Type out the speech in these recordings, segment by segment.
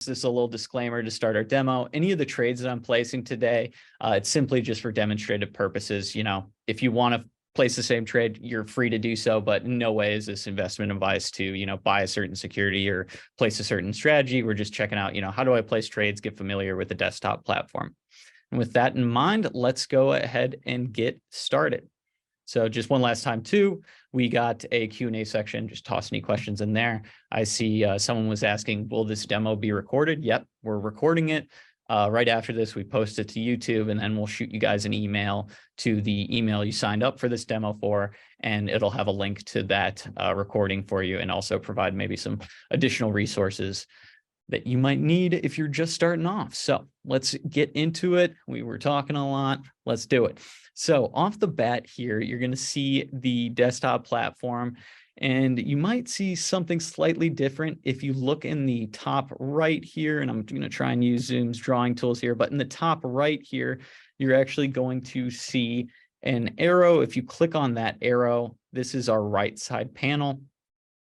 This is a little disclaimer to start our demo. Any of the trades that I'm placing today, it's simply just for demonstrative purposes. If you want to place the same trade, you're free to do so, but in no way is this investment advice to, buy a certain security or place a certain strategy. We're just checking out, how do I place trades, get familiar with the desktop platform. And with that in mind, let's go ahead and get started. So just one last time too, we got a Q&A section, just toss any questions in there. I see someone was asking, will this demo be recorded? Yep, we're recording it. Right after this, we post it to YouTube, and then we'll shoot you guys an email to the email you signed up for this demo for, and it'll have a link to that recording for you, and also provide maybe some additional resources that you might need if you're just starting off. So let's get into it. We were talking a lot. Let's do it. So off the bat here, you're going to see the desktop platform, and you might see something slightly different if you look in the top right here. And I'm going to try and use Zoom's drawing tools here, but in the top right here, you're actually going to see an arrow. If you click on that arrow, this is our right side panel.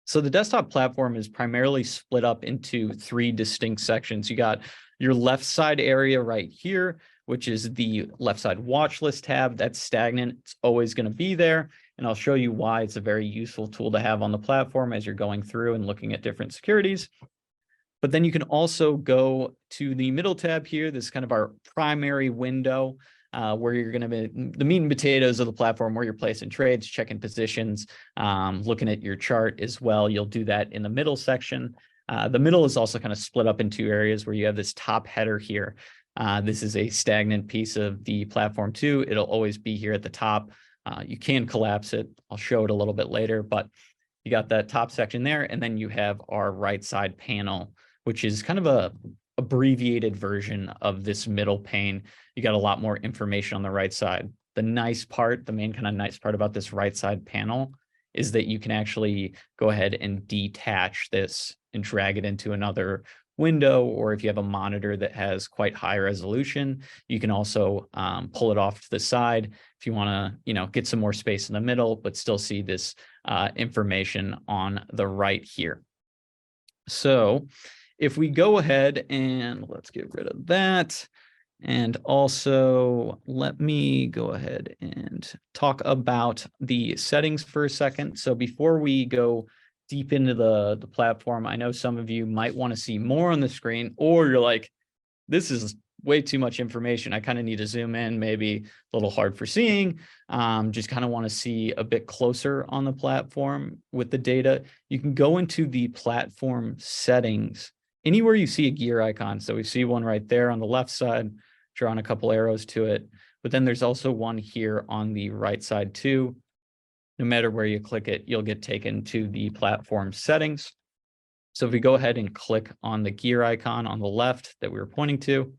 So the desktop platform is primarily split up into three distinct sections. You got your left side area right here, which is the left side watch list tab. That's stagnant. It's always going to be there. And I'll show you why it's a very useful tool to have on the platform as you're going through and looking at different securities. But then you can also go to the middle tab here. This is kind of our primary window, where you're going to be the meat and potatoes of the platform, where you're placing trades, checking positions, looking at your chart as well. You'll do that in the middle section. The middle is also kind of split up in two areas where you have this top header here. This is a stagnant piece of the platform too. It'll always be here at the top. You can collapse it. I'll show it a little bit later, but you got that top section there. And then you have our right side panel, which is kind of a abbreviated version of this middle pane. You got a lot more information on the right side. The nice part, the main kind of nice part about this right side panel is that you can actually go ahead and detach this and drag it into another window, or if you have a monitor that has quite high resolution, you can also pull it off to the side if you want to, get some more space in the middle, but still see this information on the right here. So if we go ahead and let's get rid of that. And also let me go ahead and talk about the settings for a second. So before we go deep into the platform, I know some of you might want to see more on the screen, or you're like, this is way too much information. I kind of need to zoom in, maybe a little hard for seeing. Just kind of want to see a bit closer on the platform with the data. You can go into the platform settings anywhere you see a gear icon. So we see one right there on the left side, drawing a couple arrows to it. But then there's also one here on the right side too. No matter where you click it, you'll get taken to the platform settings. So if we go ahead and click on the gear icon on the left that we were pointing to,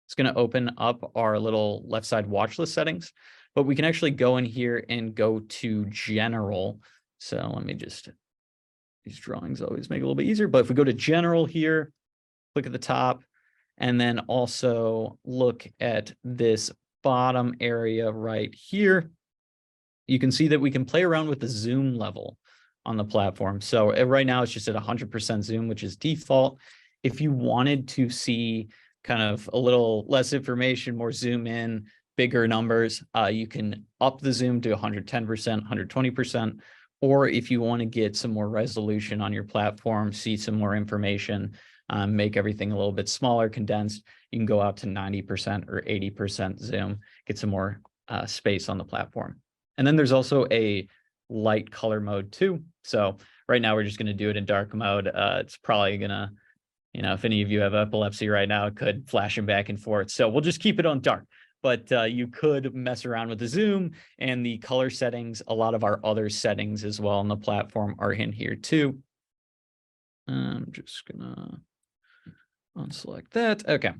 it's going to open up our little left side watch list settings. But we can actually go in here and go to general. So let me just, these drawings always make it a little bit easier. But if we go to general here, click at the top, and then also look at this bottom area right here, you can see that we can play around with the zoom level on the platform. So right now it's just at 100% zoom, which is default. If you wanted to see kind of a little less information, more zoom in, bigger numbers, you can up the zoom to 110%, 120%. Or if you want to get some more resolution on your platform, see some more information, make everything a little bit smaller, condensed, you can go out to 90% or 80% zoom, get some more space on the platform. And then there's also a light color mode too. So right now we're just going to do it in dark mode. It's probably going to, if any of you have epilepsy right now, it could flashing back and forth. So we'll just keep it on dark. But you could mess around with the zoom and the color settings. A lot of our other settings as well on the platform are in here too. I'm just going to unselect that. Okay.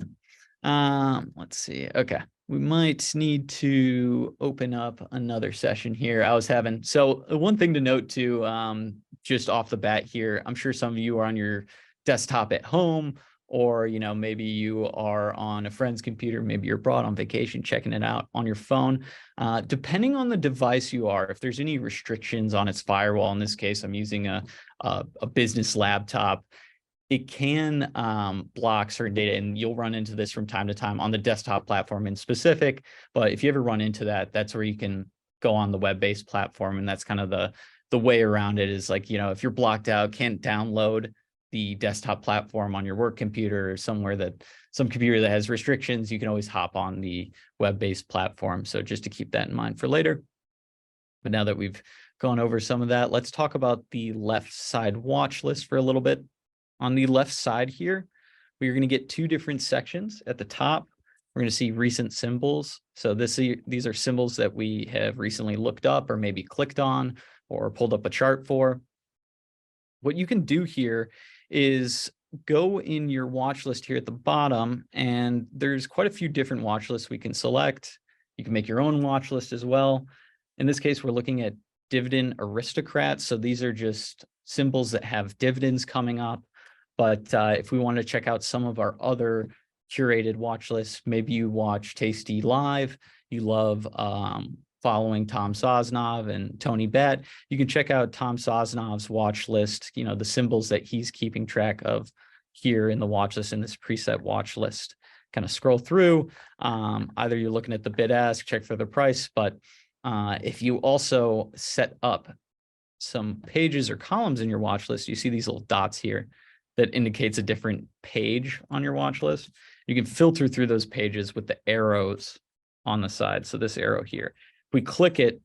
Let's see. Okay. We might need to open up another session here. So one thing to note too, just off the bat here, I'm sure some of you are on your desktop at home, or, maybe you are on a friend's computer, maybe you're abroad on vacation, checking it out on your phone. Depending on the device you are, if there's any restrictions on its firewall, in this case, I'm using a business laptop, it can block certain data, and you'll run into this from time to time on the desktop platform in specific. But if you ever run into that, that's where you can go on the web-based platform, and that's kind of the way around it is like, if you're blocked out, can't download the desktop platform on your work computer or somewhere that some computer that has restrictions, you can always hop on the web-based platform. So just to keep that in mind for later. But now that we've gone over some of that, let's talk about the left side watch list for a little bit. On the left side here, we're going to get two different sections. At the top, we're going to see recent symbols. So these are symbols that we have recently looked up or maybe clicked on or pulled up a chart for. What you can do here is go in your watch list here at the bottom, and there's quite a few different watch lists we can select. You can make your own watch list as well. In this case, we're looking at dividend aristocrats. So these are just symbols that have dividends coming up. But if we want to check out some of our other curated watch lists, maybe you watch Tasty Live, you love following Tom Sosnov and Tony Bett, you can check out Tom Sosnov's watch list, the symbols that he's keeping track of here in the watch list in this preset watch list. Kind of scroll through, either you're looking at the bid ask, check for the price, but if you also set up some pages or columns in your watch list, you see these little dots here that indicates a different page on your watch list. You can filter through those pages with the arrows on the side. So this arrow here, if we click it,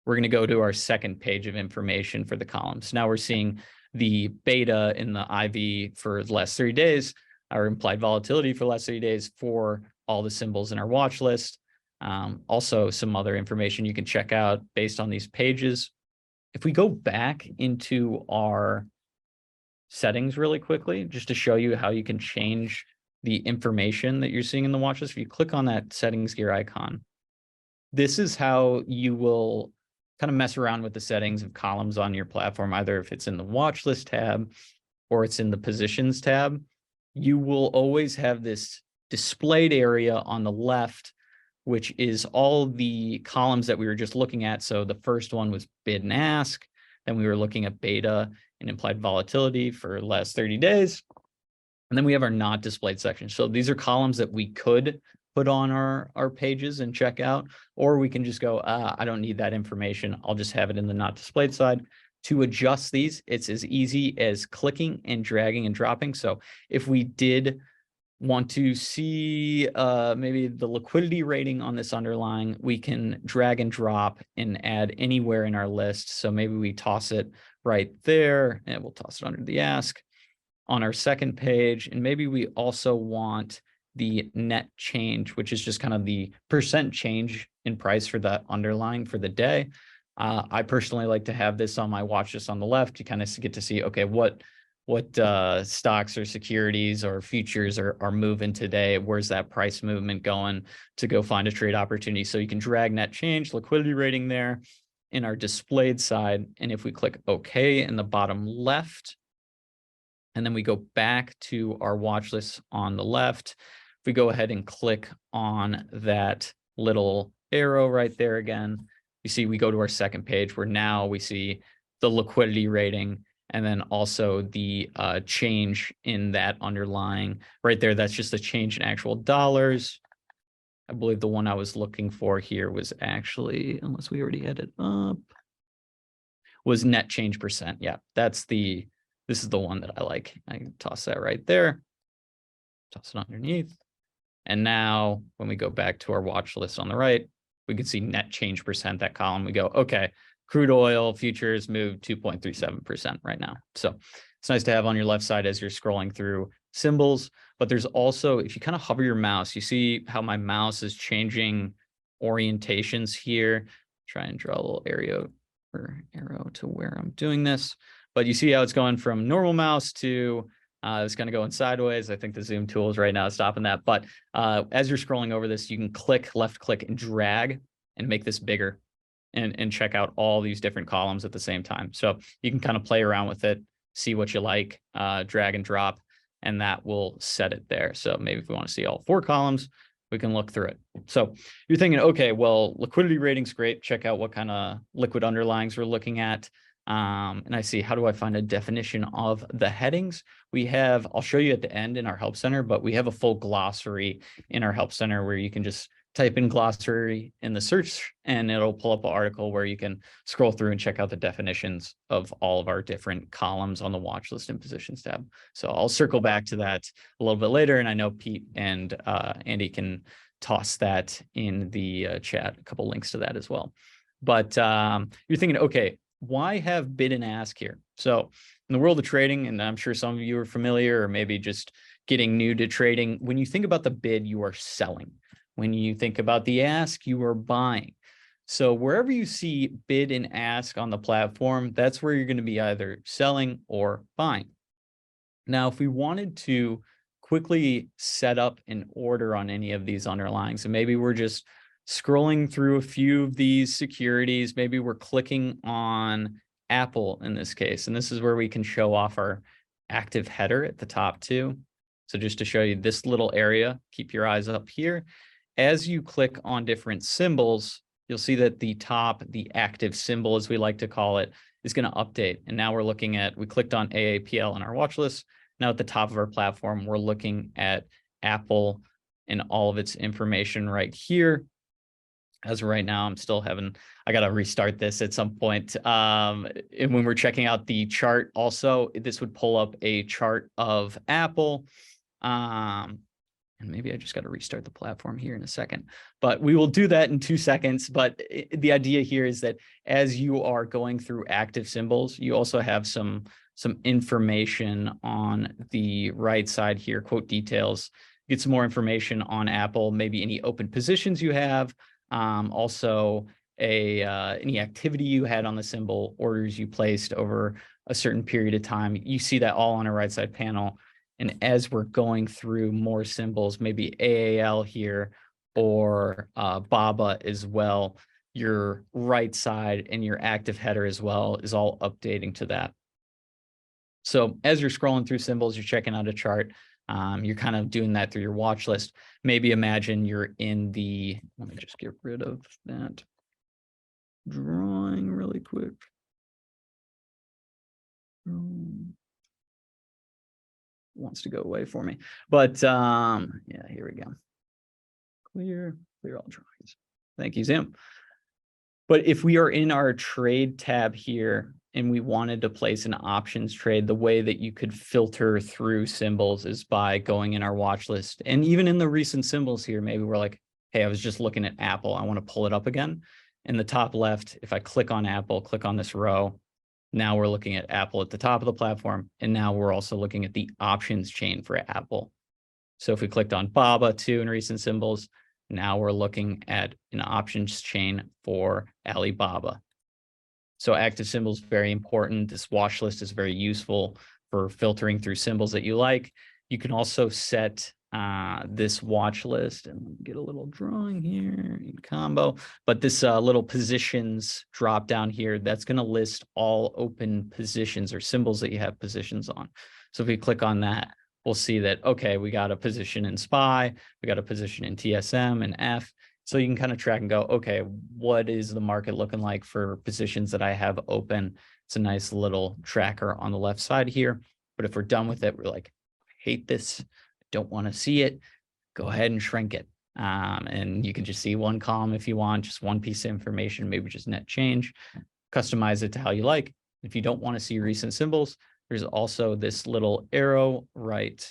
we're going to go to our second page of information for the columns. Now we're seeing the beta in the IV for the last 30 days, our implied volatility for the last 30 days for all the symbols in our watch list. Also some other information you can check out based on these pages. If we go back into our settings really quickly, just to show you how you can change the information that you're seeing in the watch list, if you click on that settings gear icon, this is how you will kind of mess around with the settings of columns on your platform, either if it's in the watch list tab or it's in the positions tab. You will always have this displayed area on the left, which is all the columns that we were just looking at. So the first one was bid and ask. Then we were looking at beta and implied volatility for the last 30 days. And then we have our not displayed section. So these are columns that we could put on our pages and check out, or we can just go, I don't need that information. I'll just have it in the not displayed side. To adjust these, it's as easy as clicking and dragging and dropping. So if we did want to see maybe the liquidity rating on this underlying, we can drag and drop and add anywhere in our list. So maybe we toss it right there, and we'll toss it under the ask on our second page. And maybe we also want the net change, which is just kind of the percent change in price for that underlying for the day. I personally like to have this on my watch list on the left. You kind of get to see, okay, what stocks or securities or futures are moving today. Where's that price movement going to go find a trade opportunity? So you can drag net change, liquidity rating there in our displayed side. And if we click OK in the bottom left, and then we go back to our watch list on the left, if we go ahead and click on that little arrow right there again, you see we go to our second page where now we see the liquidity rating and then also the change in that underlying right there. That's just a change in actual dollars. I believe the one I was looking for here was actually, unless we already had it up, was net change percent. Yeah, this is the one that I like. I can toss that right there, toss it underneath. And now when we go back to our watch list on the right, we can see net change percent, that column. We go, okay, crude oil futures moved 2.37% right now. So it's nice to have on your left side as you're scrolling through symbols. But there's also, if you kind of hover your mouse, you see how my mouse is changing orientations here. Try and draw a little arrow to where I'm doing this. But you see how it's going from normal mouse to it's kind of going sideways. I think the zoom tool is right now stopping that. But as you're scrolling over this, you can left click and drag and make this bigger and check out all these different columns at the same time. So you can kind of play around with it, see what you like, drag and drop, and that will set it there. So maybe if we want to see all 4 columns, we can look through it. So you're thinking, okay, well, liquidity rating's great. Check out what kind of liquid underlyings we're looking at. And I see, how do I find a definition of the headings? We have, I'll show you at the end in our help center, but we have a full glossary in our help center where you can just type in glossary in the search and it'll pull up an article where you can scroll through and check out the definitions of all of our different columns on the watch list and positions tab. So I'll circle back to that a little bit later. And I know Pete and Andy can toss that in the chat, a couple links to that as well. But you're thinking, okay, why have bid and ask here? So in the world of trading, and I'm sure some of you are familiar or maybe just getting new to trading, when you think about the bid, you are selling. When you think about the ask, you are buying. So wherever you see bid and ask on the platform, that's where you're going to be either selling or buying. Now, if we wanted to quickly set up an order on any of these underlyings, and maybe we're just scrolling through a few of these securities, maybe we're clicking on Apple in this case, and this is where we can show off our active header at the top too. So just to show you this little area, keep your eyes up here. As you click on different symbols, you'll see that the top, the active symbol, as we like to call it, is going to update. And now we're looking at, we clicked on AAPL in our watch list. Now at the top of our platform, we're looking at Apple and all of its information right here. As of right now, I'm still having, I got to restart this at some point. And when we're checking out the chart also, this would pull up a chart of Apple. And maybe I just got to restart the platform here in a second, but we will do that in 2 seconds. But the idea here is that as you are going through active symbols, you also have some information on the right side here, quote details, get some more information on Apple, maybe any open positions you have, also any activity you had on the symbol, orders you placed over a certain period of time. You see that all on a right side panel. And as we're going through more symbols, maybe AAL here or BABA as well, your right side and your active header as well is all updating to that. So as you're scrolling through symbols, you're checking out a chart, you're kind of doing that through your watch list. Maybe imagine you're in the, let me just get rid of that drawing really quick. Wants to go away for me, but yeah, here we go. Clear all drawings. Thank you, Zoom. But if we are in our trade tab here and we wanted to place an options trade, the way that you could filter through symbols is by going in our watch list. And even in the recent symbols here, maybe we're like, hey, I was just looking at Apple, I want to pull it up again. In the top left, if I click on Apple, click on this row, now we're looking at Apple at the top of the platform, and now we're also looking at the options chain for Apple. So if we clicked on BABA too in recent symbols, now we're looking at an options chain for Alibaba. So active symbols, very important. This watch list is very useful for filtering through symbols that you like. You can also set this watch list, and get a little drawing here in combo, but this little positions drop down here, that's going to list all open positions or symbols that you have positions on. So if we click on that, we'll see that, okay, we got a position in SPY, we got a position in TSM and F. So you can kind of track and go, okay, what is the market looking like for positions that I have open? It's a nice little tracker on the left side here. But if we're done with it, we're like, I hate this, don't want to see it, go ahead and shrink it. And you can just see one column if you want, just one piece of information, maybe just net change, customize it to how you like. If you don't want to see recent symbols, there's also this little arrow right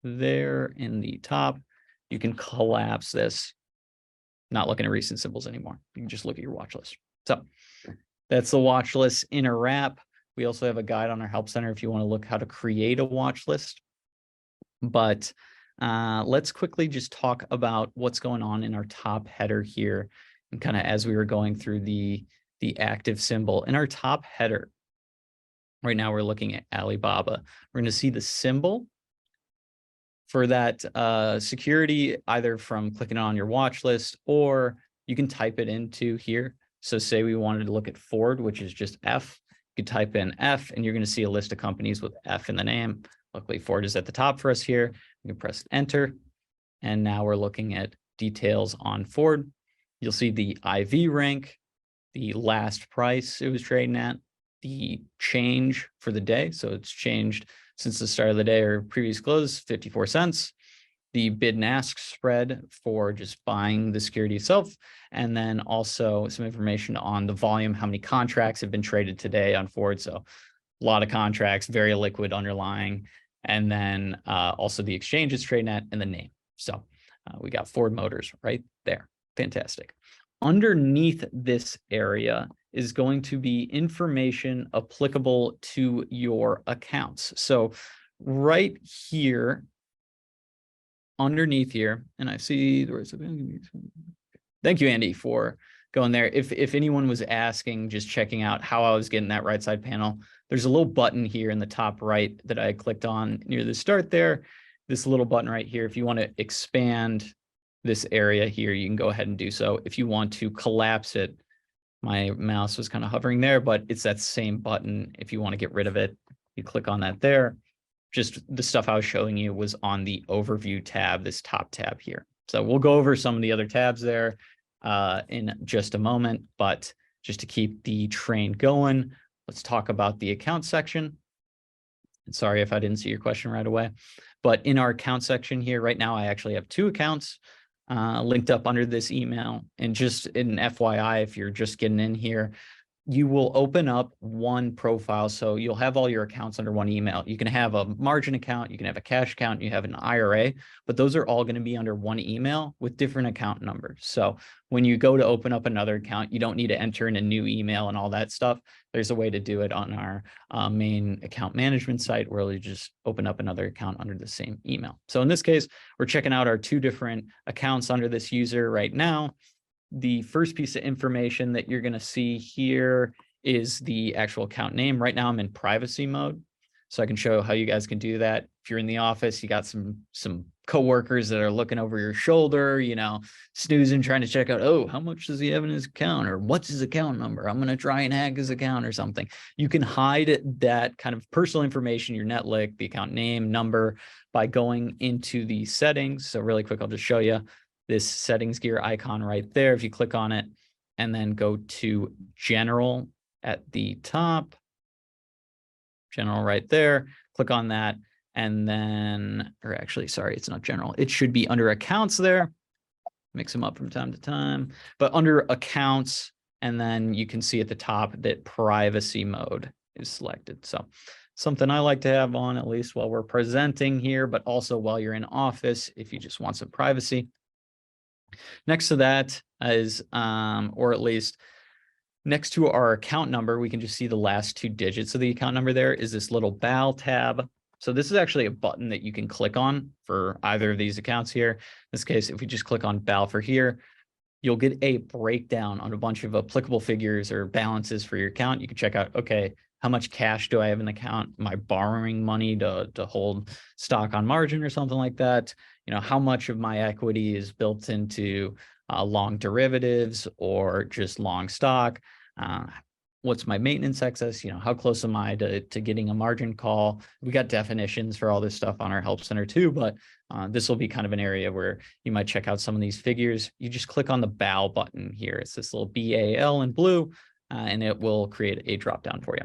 there in the top. You can collapse this, not looking at recent symbols anymore. You can just look at your watch list. So that's the watch list in a wrap. We also have a guide on our help center if you want to look how to create a watch list. But let's quickly just talk about what's going on in our top header here. And kind of as we were going through the active symbol in our top header, right now we're looking at Alibaba. We're going to see the symbol for that security, either from clicking on your watch list, or you can type it into here. So say we wanted to look at Ford, which is just F, you could type in F and you're going to see a list of companies with F in the name. Luckily, Ford is at the top for us here. We can press enter. And now we're looking at details on Ford. You'll see the IV rank, the last price it was trading at, the change for the day. So it's changed since the start of the day or previous close, 54 cents. The bid and ask spread for just buying the security itself, and then also some information on the volume, how many contracts have been traded today on Ford. So a lot of contracts, very liquid underlying, and then also the exchange it's trading at and the name. So we got Ford Motors right there. Fantastic. Underneath this area is going to be information applicable to your accounts. So right here, underneath here, and I see the rest of it. Thank you, Andy, for going there. If anyone was asking, just checking out how I was getting that right side panel, there's a little button here in the top right that I clicked on near the start there. This little button right here, if you want to expand this area here, you can go ahead and do so. If you want to collapse it, my mouse was kind of hovering there, but it's that same button. If you want to get rid of it, you click on that there. Just the stuff I was showing you was on the overview tab, this top tab here. So we'll go over some of the other tabs there in just a moment, but just to keep the train going, let's talk about the account section. And sorry if I didn't see your question right away, but in our account section here right now, I actually have 2 accounts linked up under this email. And just in FYI, if you're just getting in here, you will open up one profile. So you'll have all your accounts under one email. You can have a margin account, you can have a cash account, you have an IRA, but those are all going to be under one email with different account numbers. So when you go to open up another account, you don't need to enter in a new email and all that stuff. There's a way to do it on our main account management site where you just open up another account under the same email. So in this case, we're checking out our 2 different accounts under this user right now. The first piece of information that you're going to see here is the actual account name. Right now I'm in privacy mode, so I can show how you guys can do that. If you're in the office, you got some coworkers that are looking over your shoulder, you know, snoozing, trying to check out, oh, how much does he have in his account, or what's his account number? I'm going to try and hack his account or something. You can hide that kind of personal information, your netlick, the account name, number, by going into the settings. So really quick, I'll just show you this settings gear icon right there. If you click on it and then go to general at the top, general right there, click on that. And then, or actually, sorry, it's not general. It should be under accounts there. Mix them up from time to time, but under accounts. And then you can see at the top that privacy mode is selected. So something I like to have on at least while we're presenting here, but also while you're in office, if you just want some privacy. Next to that is, or at least next to our account number, we can just see the last 2 digits of the account number there is this little BAL tab. So this is actually a button that you can click on for either of these accounts here. In this case, if we just click on BAL for here, you'll get a breakdown on a bunch of applicable figures or balances for your account. You can check out, okay, how much cash do I have in the account? Am I borrowing money to hold stock on margin or something like that? You know, how much of my equity is built into long derivatives or just long stock? What's my maintenance excess? You know, how close am I to getting a margin call? We got definitions for all this stuff on our help center too, but this will be kind of an area where you might check out some of these figures. You just click on the BAL button here. It's this little BAL in blue, and it will create a drop down for you.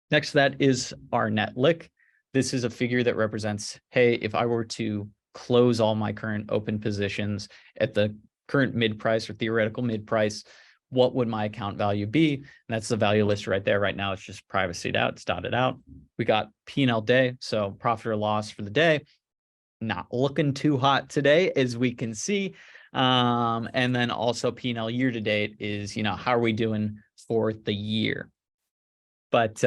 Next to that is our net lick. This is a figure that represents, hey, if I were to close all my current open positions at the current mid price or theoretical mid price, what would my account value be? And that's the value list right there. Right now, it's just privacyed out, it's dotted out. We got P&L day, so profit or loss for the day. Not looking too hot today, as we can see. And then also P&L year to date is, you know, how are we doing for the year? But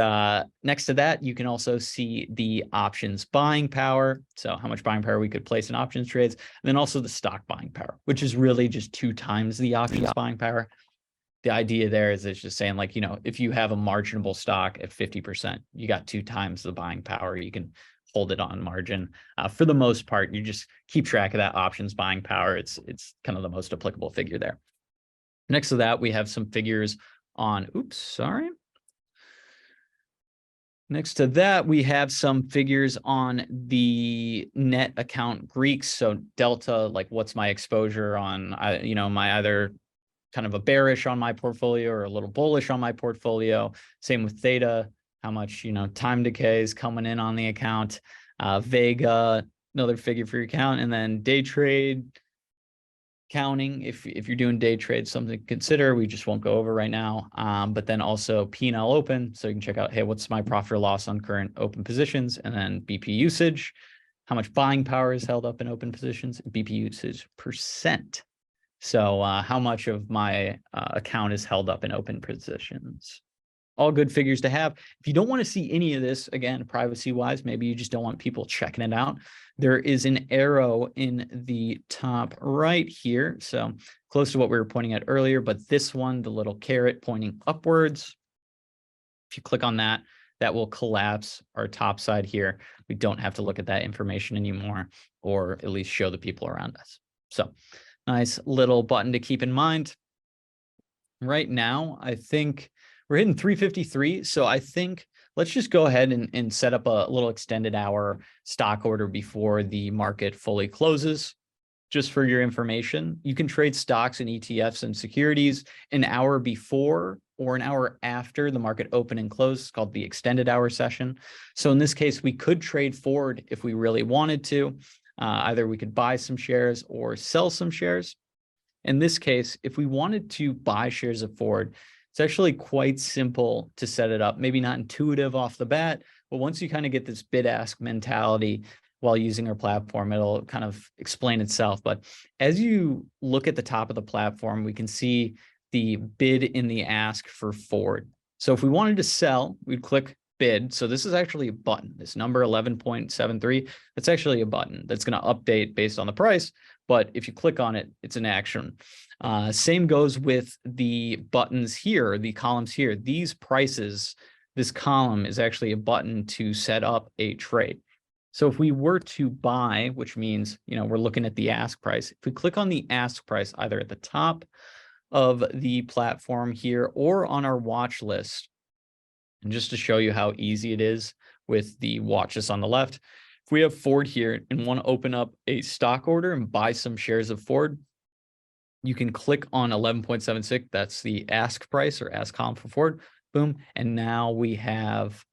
next to that, you can also see the options buying power. So how much buying power we could place in options trades. And then also the stock buying power, which is really just 2 times the options buying power. The idea there is it's just saying, like, you know, if you have a marginable stock at 50%, you got 2 times the buying power. You can hold it on margin. For the most part, you just keep track of that options buying power. It's kind of the most applicable figure there. Next to that, we have some figures on, oops, sorry. Next to that, we have some figures on the net account Greeks. So delta, like what's my exposure on, you know, my either kind of a bearish on my portfolio or a little bullish on my portfolio. Same with theta, how much, time decay is coming in on the account, Vega, another figure for your account, and then day trade counting. If you're doing day trade, something to consider. We just won't go over right now. But then also P&L open. So you can check out, hey, what's my profit or loss on current open positions? And then BP usage, how much buying power is held up in open positions, BP usage percent. So how much of my account is held up in open positions. All good figures to have. If you don't want to see any of this, again, privacy wise, maybe you just don't want people checking it out. There is an arrow in the top right here. So close to what we were pointing at earlier, but this one, the little caret pointing upwards. If you click on that, that will collapse our top side here. We don't have to look at that information anymore, or at least show the people around us. So nice little button to keep in mind. Right now, I think we're hitting 353. So I think let's just go ahead and set up a little extended hour stock order before the market fully closes. Just for your information, you can trade stocks and ETFs and securities an hour before or an hour after the market open and close. It's called the extended hour session. So in this case, we could trade forward if we really wanted to. Either we could buy some shares or sell some shares. In this case, if we wanted to buy shares of Ford, it's actually quite simple to set it up. Maybe not intuitive off the bat, but once you kind of get this bid-ask mentality while using our platform, it'll kind of explain itself. But as you look at the top of the platform, we can see the bid in the ask for Ford. So if we wanted to sell, we'd click bid. So this is actually a button. This number 11.73, that's actually a button that's going to update based on the price. But if you click on it, it's an action. Same goes with the buttons here, the columns here. These prices, this column is actually a button to set up a trade. So if we were to buy, which means, we're looking at the ask price. If we click on the ask price, either at the top of the platform here or on our watch list, and just to show you how easy it is with the watch list on the left, if we have Ford here and want to open up a stock order and buy some shares of Ford, you can click on 11.76. That's the ask price or ask column for Ford. Boom. And now we have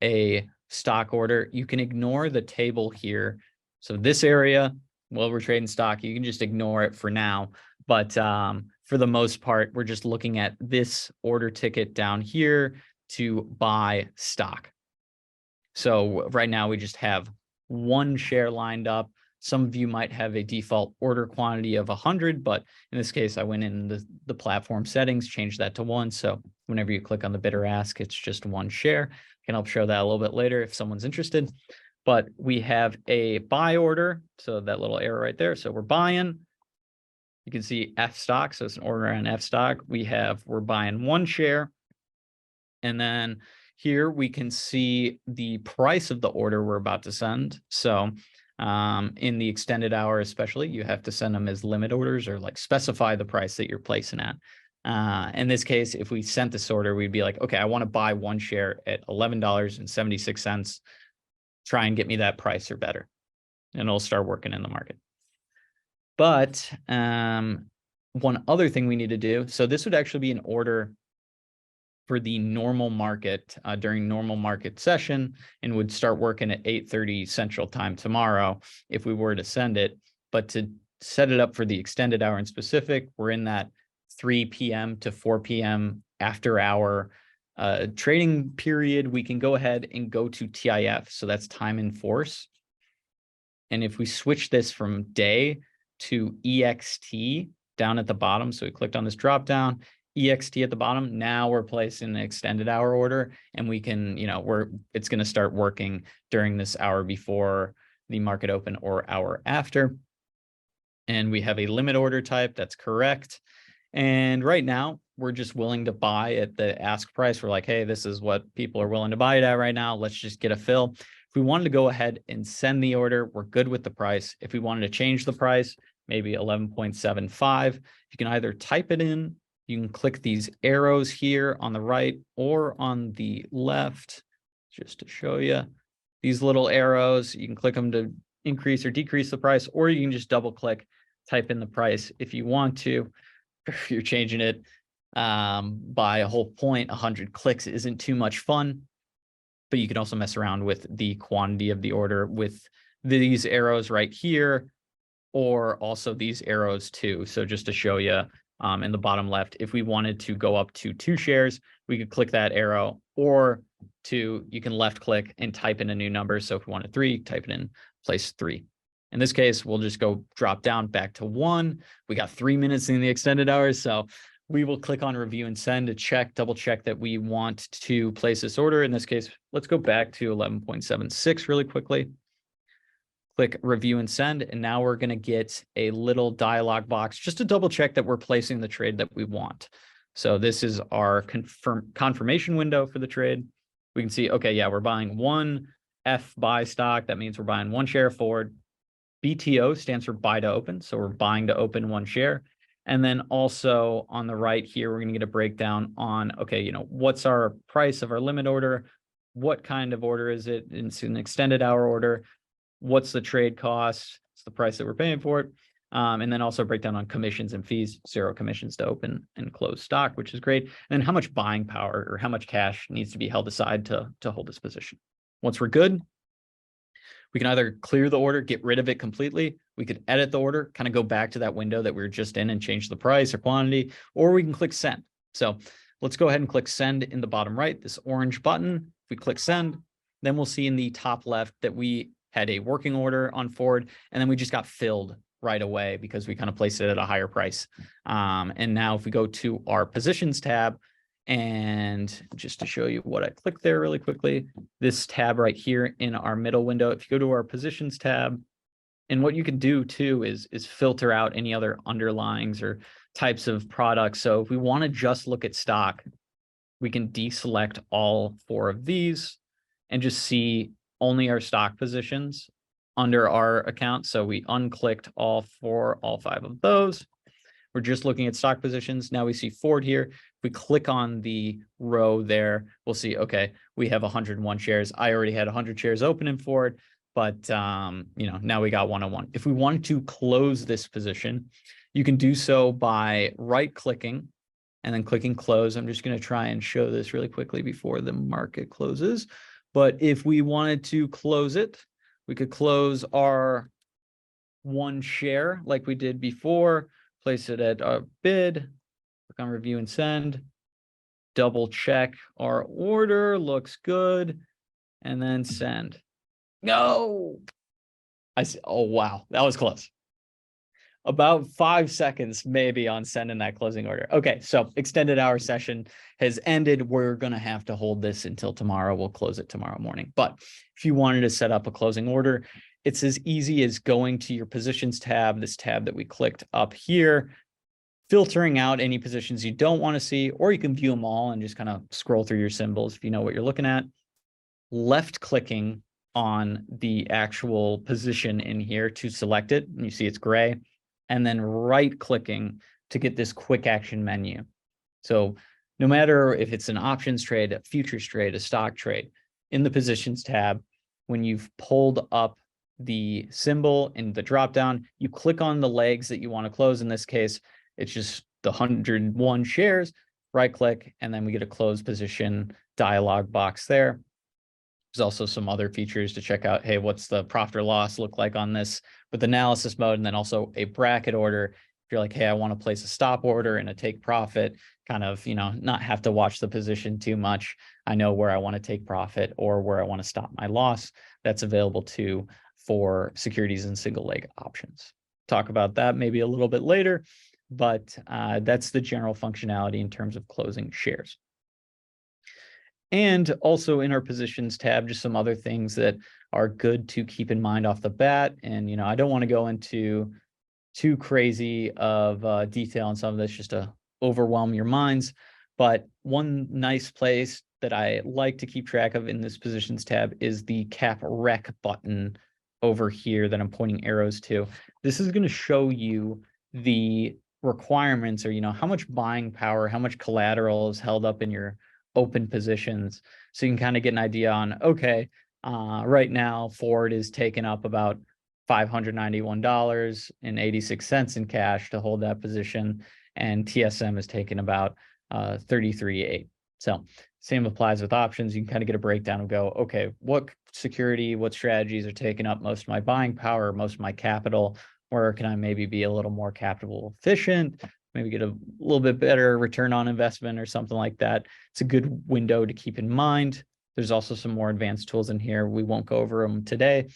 a stock order. You can ignore the table here. So this area, while we're trading stock, you can just ignore it for now. But for the most part, we're just looking at this order ticket down here to buy stock. So right now we just have one share lined up. Some of you might have a default order quantity of 100, but in this case, I went in the platform settings, changed that to 1. So whenever you click on the bid or ask, it's just one share. I can help show that a little bit later if someone's interested. But we have a buy order, so that little arrow right there. So we're buying. You can see F stock, so it's an order on F stock. We're buying one share. And then here we can see the price of the order we're about to send. So in the extended hour especially, you have to send them as limit orders or like specify the price that you're placing at. In this case, if we sent this order, we'd be like, okay, I want to buy one share at $11.76. Try and get me that price or better. And it'll start working in the market. But one other thing we need to do, so this would actually be an order for the normal market during normal market session and would start working at 8:30 Central Time tomorrow if we were to send it. But to set it up for the extended hour in specific, we're in that 3 p.m. to 4 p.m. after hour trading period. We can go ahead and go to TIF. So that's time in force. And if we switch this from day to EXT down at the bottom, so we clicked on this drop down, EXT at the bottom, now we're placing an extended hour order, and we can, it's going to start working during this hour before the market open or hour after. And we have a limit order type. That's correct. And right now we're just willing to buy at the ask price. We're like, hey, this is what people are willing to buy it at right now. Let's just get a fill. If we wanted to go ahead and send the order, we're good with the price. If we wanted to change the price, maybe 11.75, you can either type it in. You can click these arrows here on the right or on the left, just to show you these little arrows. You can click them to increase or decrease the price, or you can just double click, type in the price if you want to. If you're changing it by a whole point, 100 clicks isn't too much fun. but you can also mess around with the quantity of the order with these arrows right here, or also these arrows too. So just to show you in the bottom left, if we wanted to go up to 2 shares, we could click that arrow, or you can left click and type in a new number. So if we wanted 3, type it in place 3. In this case, we'll just go drop down back to 1. We got 3 minutes in the extended hours. So we will click on review and send to double check that we want to place this order. In this case, let's go back to 11.76 really quickly. Click review and send, and now we're going to get a little dialog box just to double check that we're placing the trade that we want. So this is our confirmation window for the trade. We can see, okay, yeah, we're buying 1 F buy stock. That means we're buying 1 share forward. BTO stands for buy to open. So we're buying to open 1 share. And then also on the right here, we're going to get a breakdown on, okay, what's our price of our limit order? What kind of order is it? It's an extended hour order. What's the trade cost? It's the price that we're paying for it. And then also breakdown on commissions and fees, 0 commissions to open and close stock, which is great. And then how much buying power or how much cash needs to be held aside to hold this position. Once we're good, we can either clear the order, get rid of it completely. We could edit the order, kind of go back to that window that we were just in and change the price or quantity, or we can click send. So let's go ahead and click send in the bottom right, this orange button. If we click send, then we'll see in the top left that we had a working order on forward, and then we just got filled right away because we kind of placed it at a higher price. And now if we go to our positions tab, and just to show you what I clicked there really quickly, this tab right here in our middle window, if you go to our positions tab, and what you can do too is filter out any other underlyings or types of products. So if we want to just look at stock, we can deselect all 4 of these and just see only our stock positions under our account. So we unclicked all 5 of those. We're just looking at stock positions. Now we see Ford here. If we click on the row there, we'll see, okay, we have 101 shares. I already had 100 shares open in Ford, but now we got 101. If we wanted to close this position, you can do so by right clicking and then clicking close. I'm just going to try and show this really quickly before the market closes. But if we wanted to close it, we could close our 1 share like we did before, place it at our bid, click on review and send, double check our order, looks good, and then send. No! I see. Oh, wow. That was close. About 5 seconds maybe on sending that closing order. Okay, so extended hour session has ended. We're going to have to hold this until tomorrow. We'll close it tomorrow morning. But if you wanted to set up a closing order, it's as easy as going to your positions tab, this tab that we clicked up here, filtering out any positions you don't want to see, or you can view them all and just kind of scroll through your symbols if you know what you're looking at. Left clicking on the actual position in here to select it, and you see it's gray, and then right clicking to get this quick action menu. So no matter if it's an options trade, a futures trade, a stock trade, in the positions tab, when you've pulled up the symbol in the dropdown, you click on the legs that you want to close. In this case, it's just the 101 shares, right click, and then we get a close position dialog box there. There's also some other features to check out. Hey, what's the profit or loss look like on this with analysis mode? And then also a bracket order. If you're like, hey, I want to place a stop order and a take profit, kind of, not have to watch the position too much. I know where I want to take profit or where I want to stop my loss. That's available too for securities and single leg options. Talk about that maybe a little bit later, but that's the general functionality in terms of closing shares. And also in our positions tab, just some other things that are good to keep in mind off the bat. And, I don't want to go into too crazy of detail on some of this just to overwhelm your minds. But one nice place that I like to keep track of in this positions tab is the cap rec button over here that I'm pointing arrows to. This is going to show you the requirements, or, how much buying power, how much collateral is held up in your open positions. So you can kind of get an idea on, okay, right now Ford is taking up about $591.86 in cash to hold that position, and TSM is taking about 33.8. So Same applies with options. You can kind of get a breakdown and go, okay, what security, what strategies are taking up most of my buying power, most of my capital? Where can I maybe be a little more capital efficient, maybe get a little bit better return on investment or something like that? It's a good window to keep in mind. There's also some more advanced tools in here. We won't go over them today,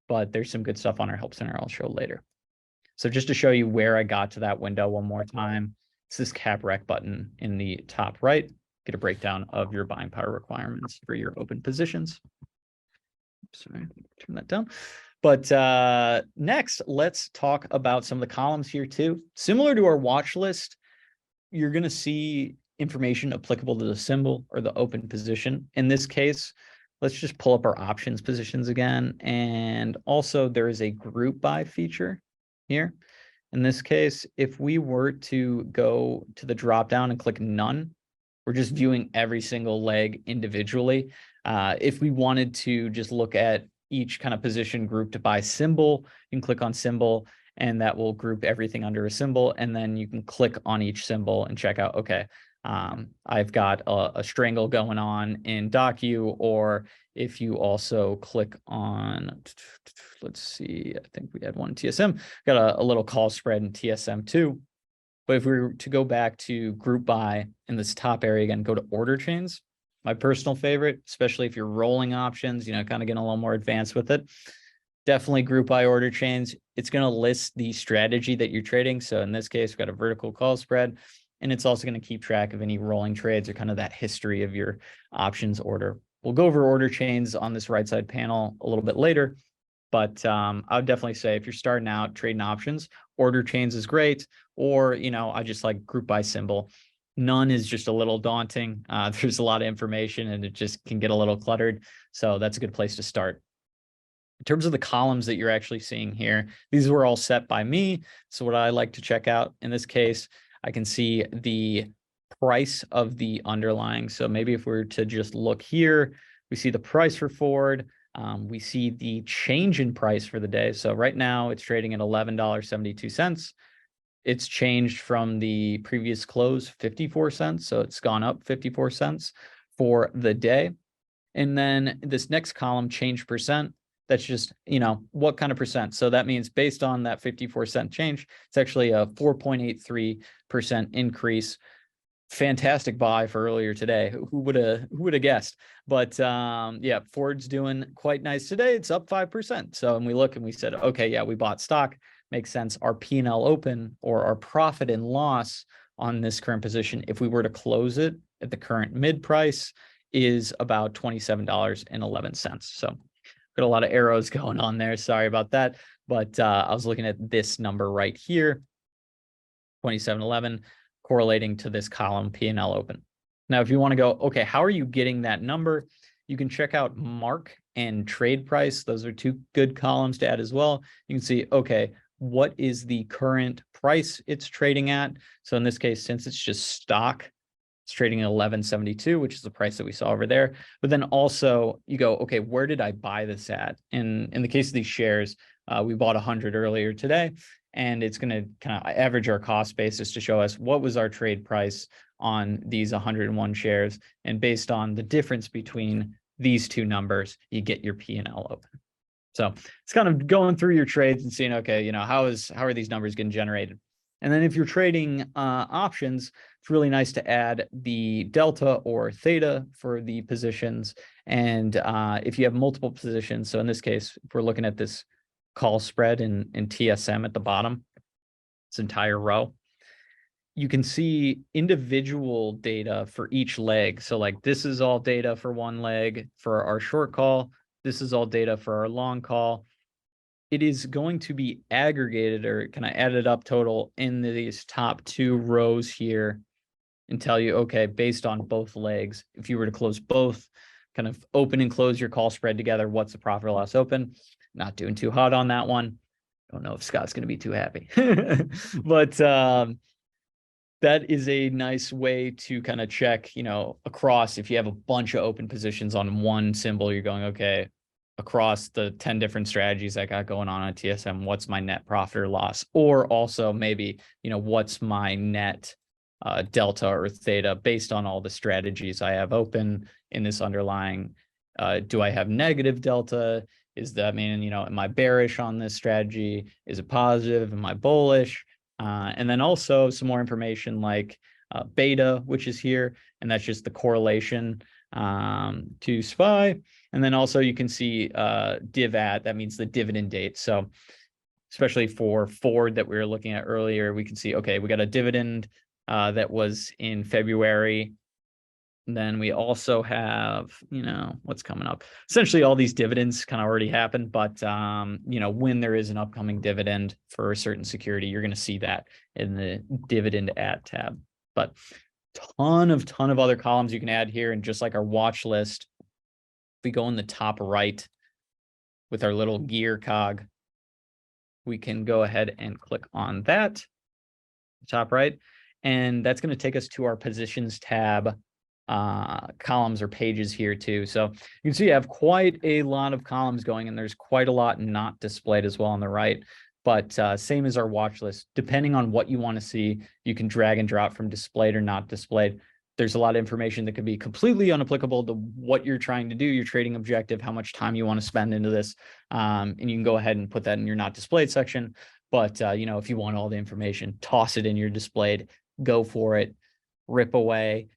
but there's some good stuff on our Help Center I'll show later. So just to show you where I got to that window one more time, it's this cap rec button in the top right. Get a breakdown of your buying power requirements for your open positions. Sorry, turn that down. But next, let's talk about some of the columns here too. Similar to our watch list, you're going to see information applicable to the symbol or the open position. In this case, let's just pull up our options positions again. And also there is a group by feature here. In this case, if we were to go to the drop down and click none, we're just viewing every single leg individually. If we wanted to just look at each kind of position grouped by symbol, you can click on symbol and that will group everything under a symbol. And then you can click on each symbol and check out, okay, I've got a strangle going on in docu, or if you also click on, let's see, I think we had one in TSM, got a little call spread in TSM too. But if we were to go back to group by in this top area again, go to order chains, my personal favorite, especially if you're rolling options, kind of getting a little more advanced with it. Definitely group by order chains. It's going to list the strategy that you're trading. So in this case, we've got a vertical call spread, and it's also going to keep track of any rolling trades or kind of that history of your options order. We'll go over order chains on this right side panel a little bit later, but I would definitely say if you're starting out trading options, order chains is great, or, I just like group by symbol. None is just a little daunting. There's a lot of information and it just can get a little cluttered. So that's a good place to start. In terms of the columns that you're actually seeing here, these were all set by me. So what I like to check out in this case, I can see the price of the underlying. So maybe if we were to just look here, we see the price for Ford. We see the change in price for the day. So right now it's trading at $11.72. It's changed from the previous close 54 cents. So it's gone up 54 cents for the day. And then this next column, change percent, that's just, what kind of percent. So that means based on that 54-cent change, it's actually a 4.83% increase. Fantastic buy for earlier today. Who would have guessed? But yeah, Ford's doing quite nice today. It's up 5%. So, and we look and we said, okay, yeah, we bought stock. Makes sense. Our P&L open, or our profit and loss on this current position, if we were to close it at the current mid price, is about $27.11. So got a lot of arrows going on there. Sorry about that. But I was looking at this number right here, 27.11, correlating to this column P&L open. Now, if you want to go, okay, how are you getting that number? You can check out mark and trade price. Those are two good columns to add as well. You can see, okay, what is the current price it's trading at? So in this case, since it's just stock, it's trading at $11.72, which is the price that we saw over there. But then also you go, okay, where did I buy this at? In the case of these shares, we bought 100 earlier today, and it's going to kind of average our cost basis to show us what was our trade price on these 101 shares. And based on the difference between these two numbers, you get your P&L open. So it's kind of going through your trades and seeing, okay, how are these numbers getting generated? And then if you're trading options, it's really nice to add the delta or theta for the positions. And if you have multiple positions, so in this case, if we're looking at this call spread in TSM at the bottom, this entire row, you can see individual data for each leg. So like this is all data for one leg for our short call. This is all data for our long call. It is going to be aggregated or kind of added up total in these top two rows here and tell you, okay, based on both legs, if you were to close both, kind of open and close your call spread together, what's the profit or loss open? Not doing too hot on that one. Don't know if Scott's going to be too happy. But that is a nice way to kind of check, across. If you have a bunch of open positions on one symbol, you're going, okay, across the 10 different strategies I got going on TSM, what's my net profit or loss? Or also maybe, what's my net delta or theta based on all the strategies I have open in this underlying. Do I have negative delta? Is that mean, am I bearish on this strategy? Is it positive? Am I bullish? And then also some more information like beta, which is here, and that's just the correlation to SPY. And then also you can see div at, that means the dividend date. So especially for Ford that we were looking at earlier, we can see, okay, we got a dividend that was in February. And then we also have, what's coming up. Essentially, all these dividends kind of already happened, but when there is an upcoming dividend for a certain security, you're going to see that in the dividend at tab. But ton of other columns you can add here, and just like our watch list, if we go in the top right with our little gear cog, we can go ahead and click on that, top right, and that's going to take us to our positions tab columns or pages here too. So you can see I have quite a lot of columns going, and there's quite a lot not displayed as well on the right. But same as our watch list, depending on what you want to see, you can drag and drop from displayed or not displayed. There's a lot of information that could be completely unapplicable to what you're trying to do, your trading objective, how much time you want to spend into this. And you can go ahead and put that in your not displayed section. But, if you want all the information, toss it in your displayed, go for it, rip away.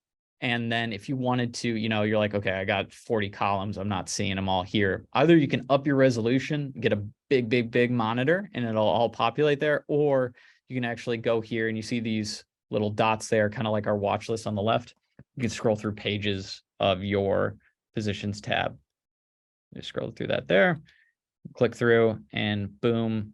And then if you wanted to, you're like, okay, I got 40 columns, I'm not seeing them all here. Either you can up your resolution, get a big monitor, and it'll all populate there, or you can actually go here and you see these little dots there, kind of like our watch list on the left. You can scroll through pages of your positions tab. Just scroll through that there, click through, and boom,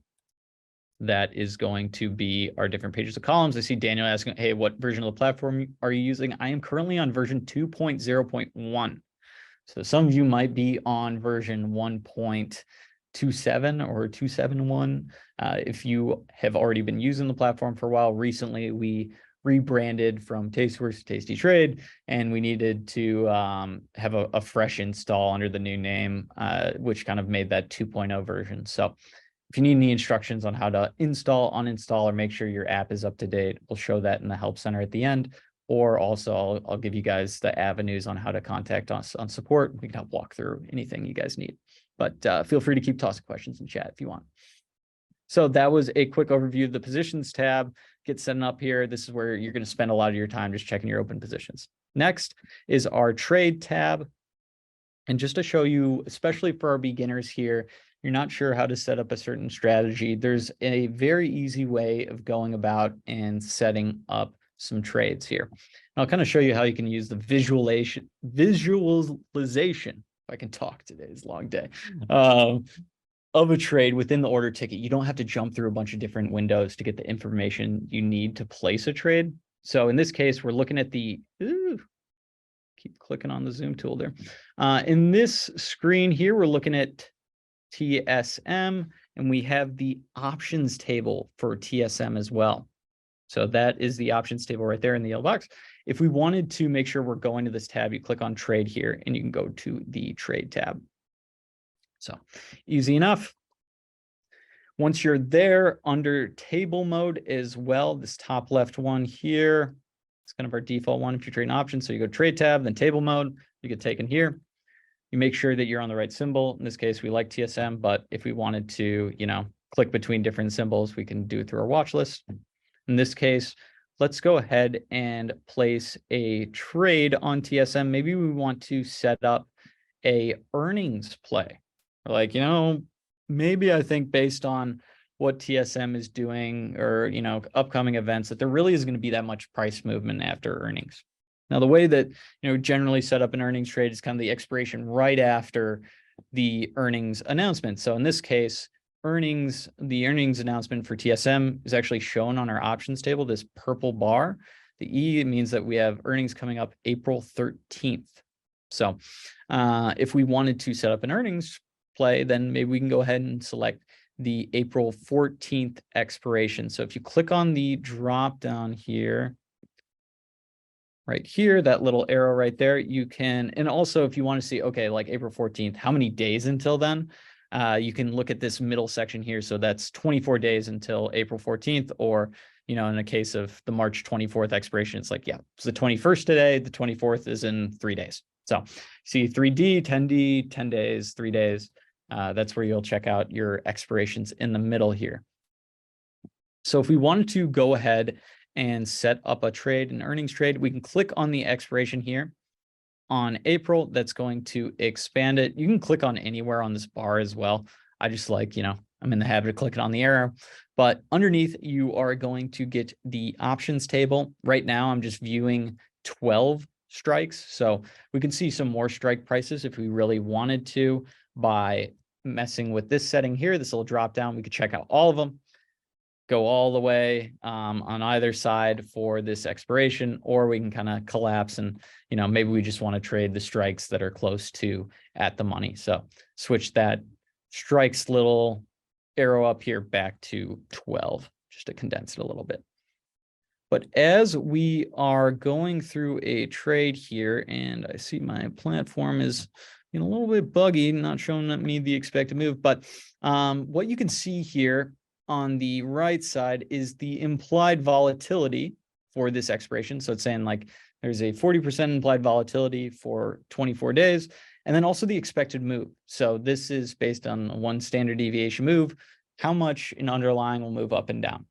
that is going to be our different pages of columns. I see Daniel asking, hey, what version of the platform are you using? I am currently on version 2.0.1. So some of you might be on version 1.27 or 271. If you have already been using the platform for a while, recently we rebranded from Tastyworks to tastytrade, and we needed to have a fresh install under the new name, which kind of made that 2.0 version. So if you need any instructions on how to install, uninstall, or make sure your app is up to date, we'll show that in the help center at the end. Or also I'll give you guys the avenues on how to contact us on support. We can help walk through anything you guys need. But feel free to keep tossing questions in chat if you want. So that was a quick overview of the positions tab. Get set up here. This is where you're going to spend a lot of your time just checking your open positions. Next is our trade tab. And just to show you, especially for our beginners here, you're not sure how to set up a certain strategy, there's a very easy way of going about and setting up some trades here. And I'll kind of show you how you can use the visualization, if I can talk today, it's a long day, of a trade within the order ticket. You don't have to jump through a bunch of different windows to get the information you need to place a trade. So in this case, we're looking at the, keep clicking on the zoom tool there. In this screen here, we're looking at TSM, and we have the options table for TSM as well. So that is the options table right there in the yellow box. If we wanted to make sure we're going to this tab, you click on trade here and you can go to the trade tab. So easy enough. Once you're there, under table mode as well, this top left one here, it's kind of our default one if you're trading options. So you go trade tab, then table mode, you get taken here. You make sure that you're on the right symbol. In this case, we like TSM, but if we wanted to, click between different symbols, we can do it through our watch list. In this case, let's go ahead and place a trade on TSM. Maybe we want to set up a earnings play. Like, maybe I think based on what TSM is doing or, upcoming events, that there really isn't going to be that much price movement after earnings. Now, the way that, generally set up an earnings trade is kind of the expiration right after the earnings announcement. So in this case, the earnings announcement for TSM is actually shown on our options table, this purple bar. The E means that we have earnings coming up April 13th. So if we wanted to set up an earnings play, then maybe we can go ahead and select the April 14th expiration. So if you click on the drop down here, right here, that little arrow right there, you can, and also if you want to see, okay, like April 14th, how many days until then? You can look at this middle section here. So that's 24 days until April 14th, or, you know, in the case of the March 24th expiration, it's like, yeah, it's the 21st today, the 24th is in 3 days. So see 3D, 10D, 10 days, 3 days. That's where you'll check out your expirations in the middle here. So if we wanted to go ahead and set up a trade, an earnings trade, we can click on the expiration here on April. That's going to expand it. You can click on anywhere on this bar as well. I just like, you know, I'm in the habit of clicking on the arrow, but underneath you are going to get the options table. Right now, I'm just viewing 12 strikes. So we can see some more strike prices if we really wanted to by messing with this setting here. This little drop down, we could check out all of them, go all the way on either side for this expiration, or we can kind of collapse and, you know, maybe we just want to trade the strikes that are close to at the money. So switch that strikes little arrow up here back to 12, just to condense it a little bit. But as we are going through a trade here, and I see my platform is a little bit buggy, not showing me the expected move, but what you can see here on the right side is the implied volatility for this expiration. So it's saying like there's a 40% implied volatility for 24 days, and then also the expected move. So this is based on one standard deviation move, how much an underlying will move up and down.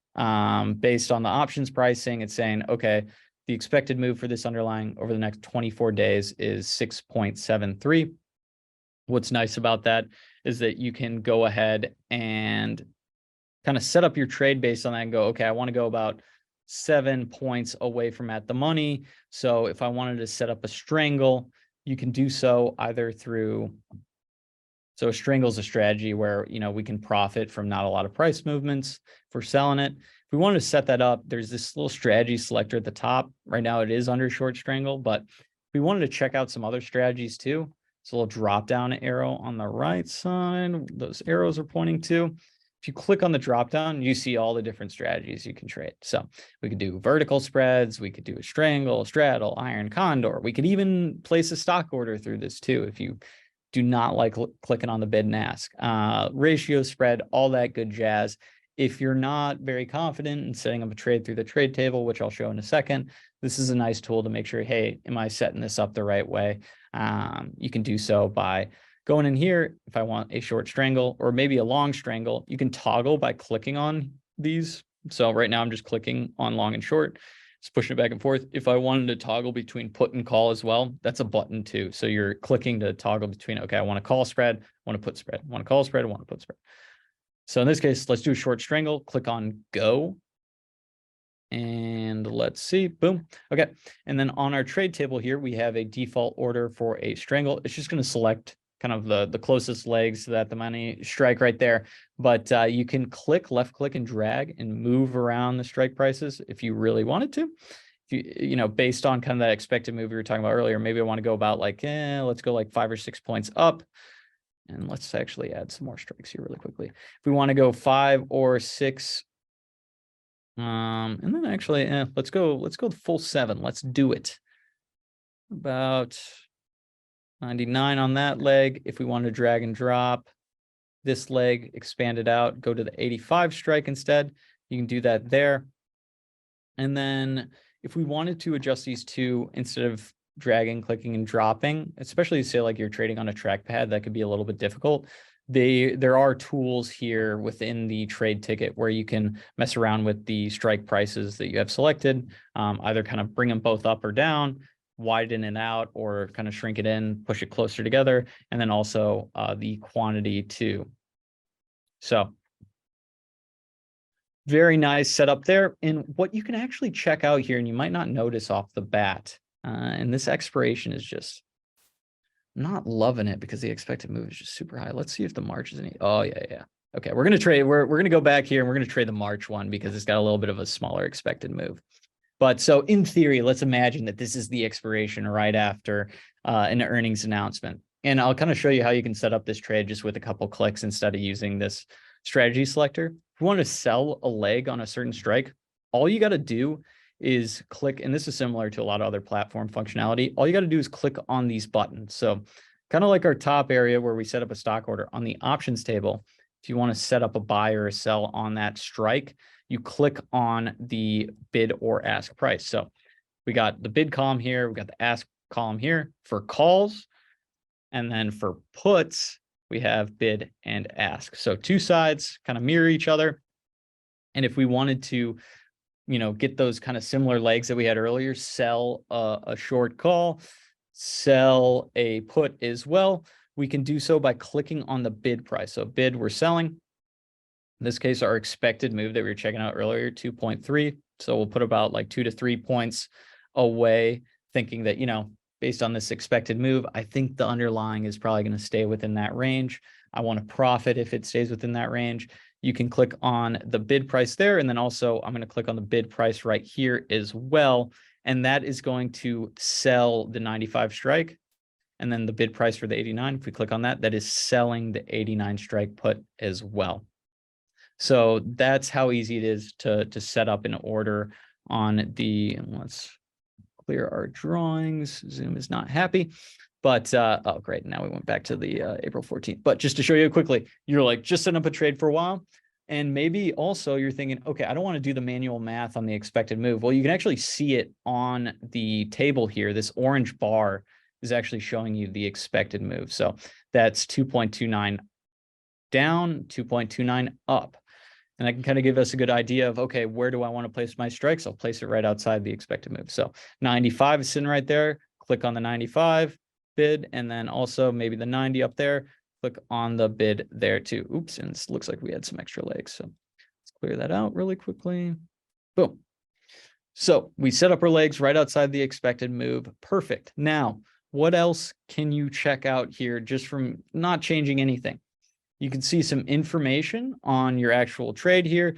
Based on the options pricing, it's saying, okay, the expected move for this underlying over the next 24 days is 6.73. What's nice about that is that you can go ahead and kind of set up your trade based on that and go, okay, I want to go about 7 points away from at the money. So if I wanted to set up a strangle, you can do so either through, so a strangle is a strategy where, you know, we can profit from not a lot of price movements for selling it. If we wanted to set that up, there's this little strategy selector at the top. Right now it is under short strangle, but if we wanted to check out some other strategies too, it's a little drop down arrow on the right side. Those arrows are pointing to. If you click on the drop down, you see all the different strategies you can trade. So we could do vertical spreads, we could do a strangle, a straddle, iron condor. We could even place a stock order through this too if you do not like clicking on the bid and ask. Ratio spread, all that good jazz. If you're not very confident in setting up a trade through the trade table, which I'll show in a second, this is a nice tool to make sure, hey, am I setting this up the right way? You can do so by going in here. If I want a short strangle or maybe a long strangle, you can toggle by clicking on these. So right now I'm just clicking on long and short, just pushing it back and forth. If I wanted to toggle between put and call as well, that's a button too. So you're clicking to toggle between, okay, I want to call spread, I want to put spread, I want to call spread, I want to put spread. So in this case, let's do a short strangle, click on go. And let's see, boom. Okay. And then on our trade table here, we have a default order for a strangle. It's just going to select kind of the closest legs to that the money strike right there. But you can left click and drag and move around the strike prices if you really wanted to. If you know, based on kind of that expected move we were talking about earlier, maybe I want to go about like, let's go like 5 or 6 points up. And let's actually add some more strikes here really quickly. If we want to go 5 or 6, and then actually, let's go the full 7. Let's do it. About 99 on that leg. If we want to drag and drop this leg, expand it out, go to the 85 strike instead, you can do that there. And then if we wanted to adjust these two, instead of dragging, clicking, and dropping, especially say like you're trading on a trackpad, that could be a little bit difficult. There are tools here within the trade ticket where you can mess around with the strike prices that you have selected, either kind of bring them both up or down, widen it out, or kind of shrink it in, push it closer together, and then also the quantity too. So very nice setup there. And what you can actually check out here, and you might not notice off the bat, and this expiration is just not loving it because the expected move is just super high. Let's see if the March is any. Oh yeah. Okay, we're gonna trade. We're gonna go back here and we're gonna trade the March one because it's got a little bit of a smaller expected move. But so in theory, let's imagine that this is the expiration right after an earnings announcement. And I'll kind of show you how you can set up this trade just with a couple clicks instead of using this strategy selector. If you want to sell a leg on a certain strike, all you got to do is click, and this is similar to a lot of other platform functionality. All you got to do is click on these buttons. So kind of like our top area where we set up a stock order. On the options table, if you want to set up a buy or a sell on that strike, you click on the bid or ask price. So we got the bid column here, we got the ask column here for calls, and then for puts, we have bid and ask. So two sides kind of mirror each other. And if we wanted to, get those kind of similar legs that we had earlier, sell a short call, sell a put as well, we can do so by clicking on the bid price. So bid, we're selling. In this case, our expected move that we were checking out earlier, 2.3. So we'll put about like 2 to 3 points away, thinking that, based on this expected move, I think the underlying is probably going to stay within that range. I want to profit if it stays within that range. You can click on the bid price there. And then also I'm going to click on the bid price right here as well. And that is going to sell the 95 strike. And then the bid price for the 89, if we click on that, that is selling the 89 strike put as well. So that's how easy it is to set up an order on the, let's clear our drawings. Zoom is not happy, but oh, great. Now we went back to the April 14th. But just to show you quickly, you're like, just setting up a trade for a while. And maybe also you're thinking, okay, I don't want to do the manual math on the expected move. Well, you can actually see it on the table here. This orange bar is actually showing you the expected move. So that's 2.29 down, 2.29 up. And that can kind of give us a good idea of, okay, where do I want to place my strikes? I'll place it right outside the expected move. So 95 is sitting right there. Click on the 95 bid, and then also maybe the 90 up there. Click on the bid there too. Oops, and this looks like we had some extra legs. So let's clear that out really quickly. Boom. So we set up our legs right outside the expected move. Perfect. Now, what else can you check out here just from not changing anything? You can see some information on your actual trade here,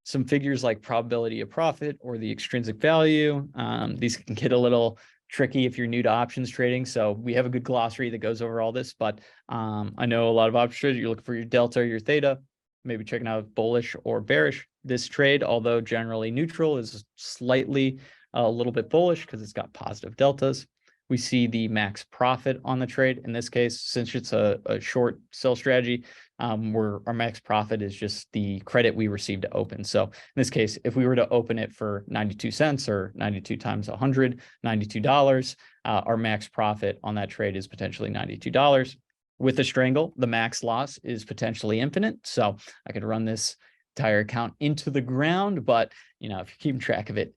some figures like probability of profit or the extrinsic value. These can get a little tricky if you're new to options trading. So we have a good glossary that goes over all this, but I know a lot of options traders, you're looking for your delta or your theta, maybe checking out bullish or bearish. This trade, although generally neutral, is slightly a little bit bullish because it's got positive deltas. We see the max profit on the trade. In this case, since it's a short sell strategy, where our max profit is just the credit we received to open. So in this case, if we were to open it for 92 cents or 92 times 100, $92, our max profit on that trade is potentially $92. With a strangle, the max loss is potentially infinite. So I could run this entire account into the ground, but if you're keeping track of it,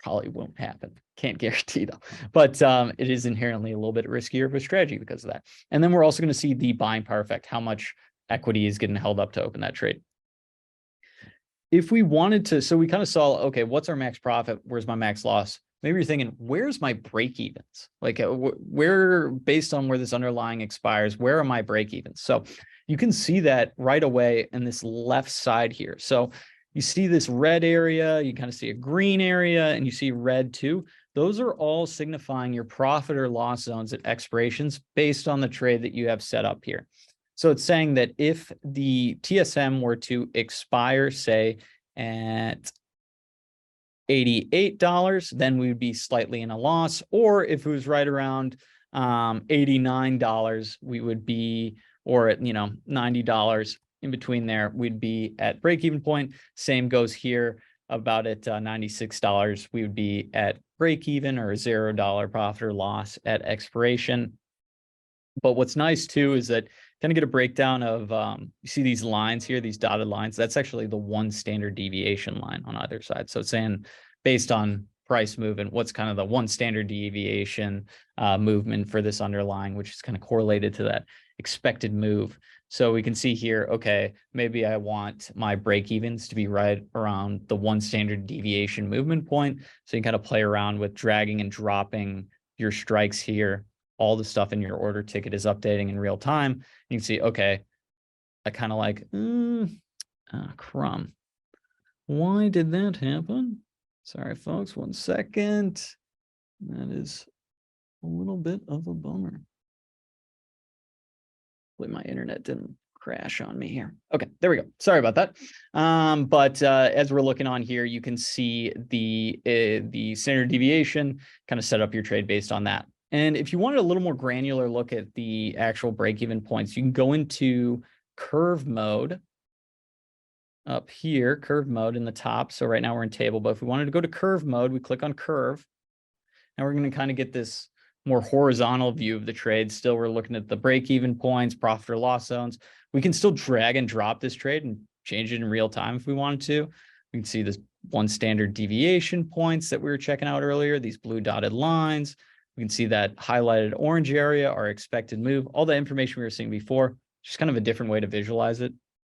probably won't happen. Can't guarantee though, but it is inherently a little bit riskier of a strategy because of that. And then we're also going to see the buying power effect, how much equity is getting held up to open that trade. If we wanted to, so we kind of saw, okay, what's our max profit? Where's my max loss? Maybe you're thinking, where's my break evens? Like where, based on where this underlying expires, where are my break evens? So you can see that right away in this left side here. So you see this red area, you kind of see a green area, and you see red too. Those are all signifying your profit or loss zones at expirations based on the trade that you have set up here. So it's saying that if the TSM were to expire, say, at $88, then we would be slightly in a loss. Or if it was right around $89, we would be, or at $90 in between there, we'd be at break-even point. Same goes here. About at $96, we would be at break-even or $0 profit or loss at expiration. But what's nice too is that kind of get a breakdown of, you see these lines here, these dotted lines, that's actually the one standard deviation line on either side. So it's saying based on price movement, what's kind of the one standard deviation movement for this underlying, which is kind of correlated to that expected move. So we can see here, okay, maybe I want my break evens to be right around the one standard deviation movement point. So you can kind of play around with dragging and dropping your strikes here. All the stuff in your order ticket is updating in real time. You can see, okay, I kind of like, crumb. Why did that happen? Sorry, folks, 1 second. That is a little bit of a bummer. Hopefully my internet didn't crash on me here. Okay, there we go. Sorry about that. But as we're looking on here, you can see the standard deviation, kind of set up your trade based on that. And if you wanted a little more granular look at the actual break-even points, you can go into curve mode up here, curve mode in the top. So right now we're in table, but if we wanted to go to curve mode, we click on curve, and we're going to kind of get this more horizontal view of the trade. Still, we're looking at the break-even points, profit or loss zones. We can still drag and drop this trade and change it in real time if we wanted to. We can see this one standard deviation points that we were checking out earlier, these blue dotted lines. We can see that highlighted orange area, our expected move, all the information we were seeing before, just kind of a different way to visualize it.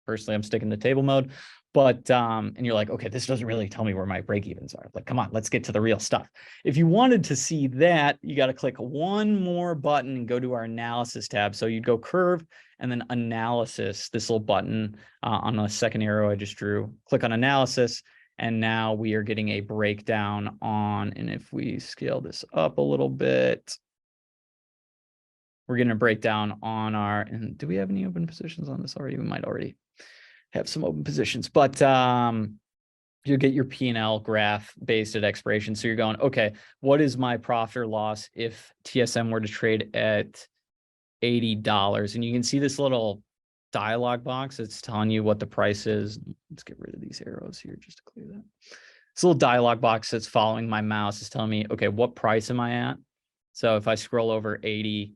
Personally, I'm sticking to table mode, but, and you're like, okay, this doesn't really tell me where my break-evens are. Like, come on, let's get to the real stuff. If you wanted to see that, you got to click one more button and go to our analysis tab. So you'd go curve and then analysis, this little button on the second arrow I just drew, click on analysis. And now we are getting a breakdown on, and if we scale this up a little bit, we're getting a breakdown on our, and do we have any open positions on this already? We might already have some open positions, but you'll get your P&L graph based at expiration. So you're going, okay, what is my profit or loss if TSM were to trade at $80? And you can see this little dialog box. It's telling you what the price is. Let's get rid of these arrows here just to clear that. This little dialog box that's following my mouse is telling me, okay, what price am I at? So if I scroll over 80,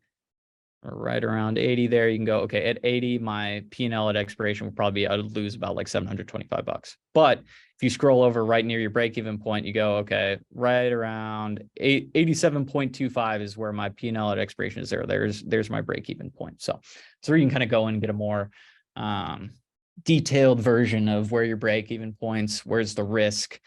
or right around 80 there, you can go, okay, at 80, my P&L at expiration would probably be, I would lose about like $725. But if you scroll over right near your break-even point, you go, okay, right around 87.25 is where my P&L at expiration is there. There's my break-even point. So where you can kind of go and get a more detailed version of where your break-even points, where's the risk.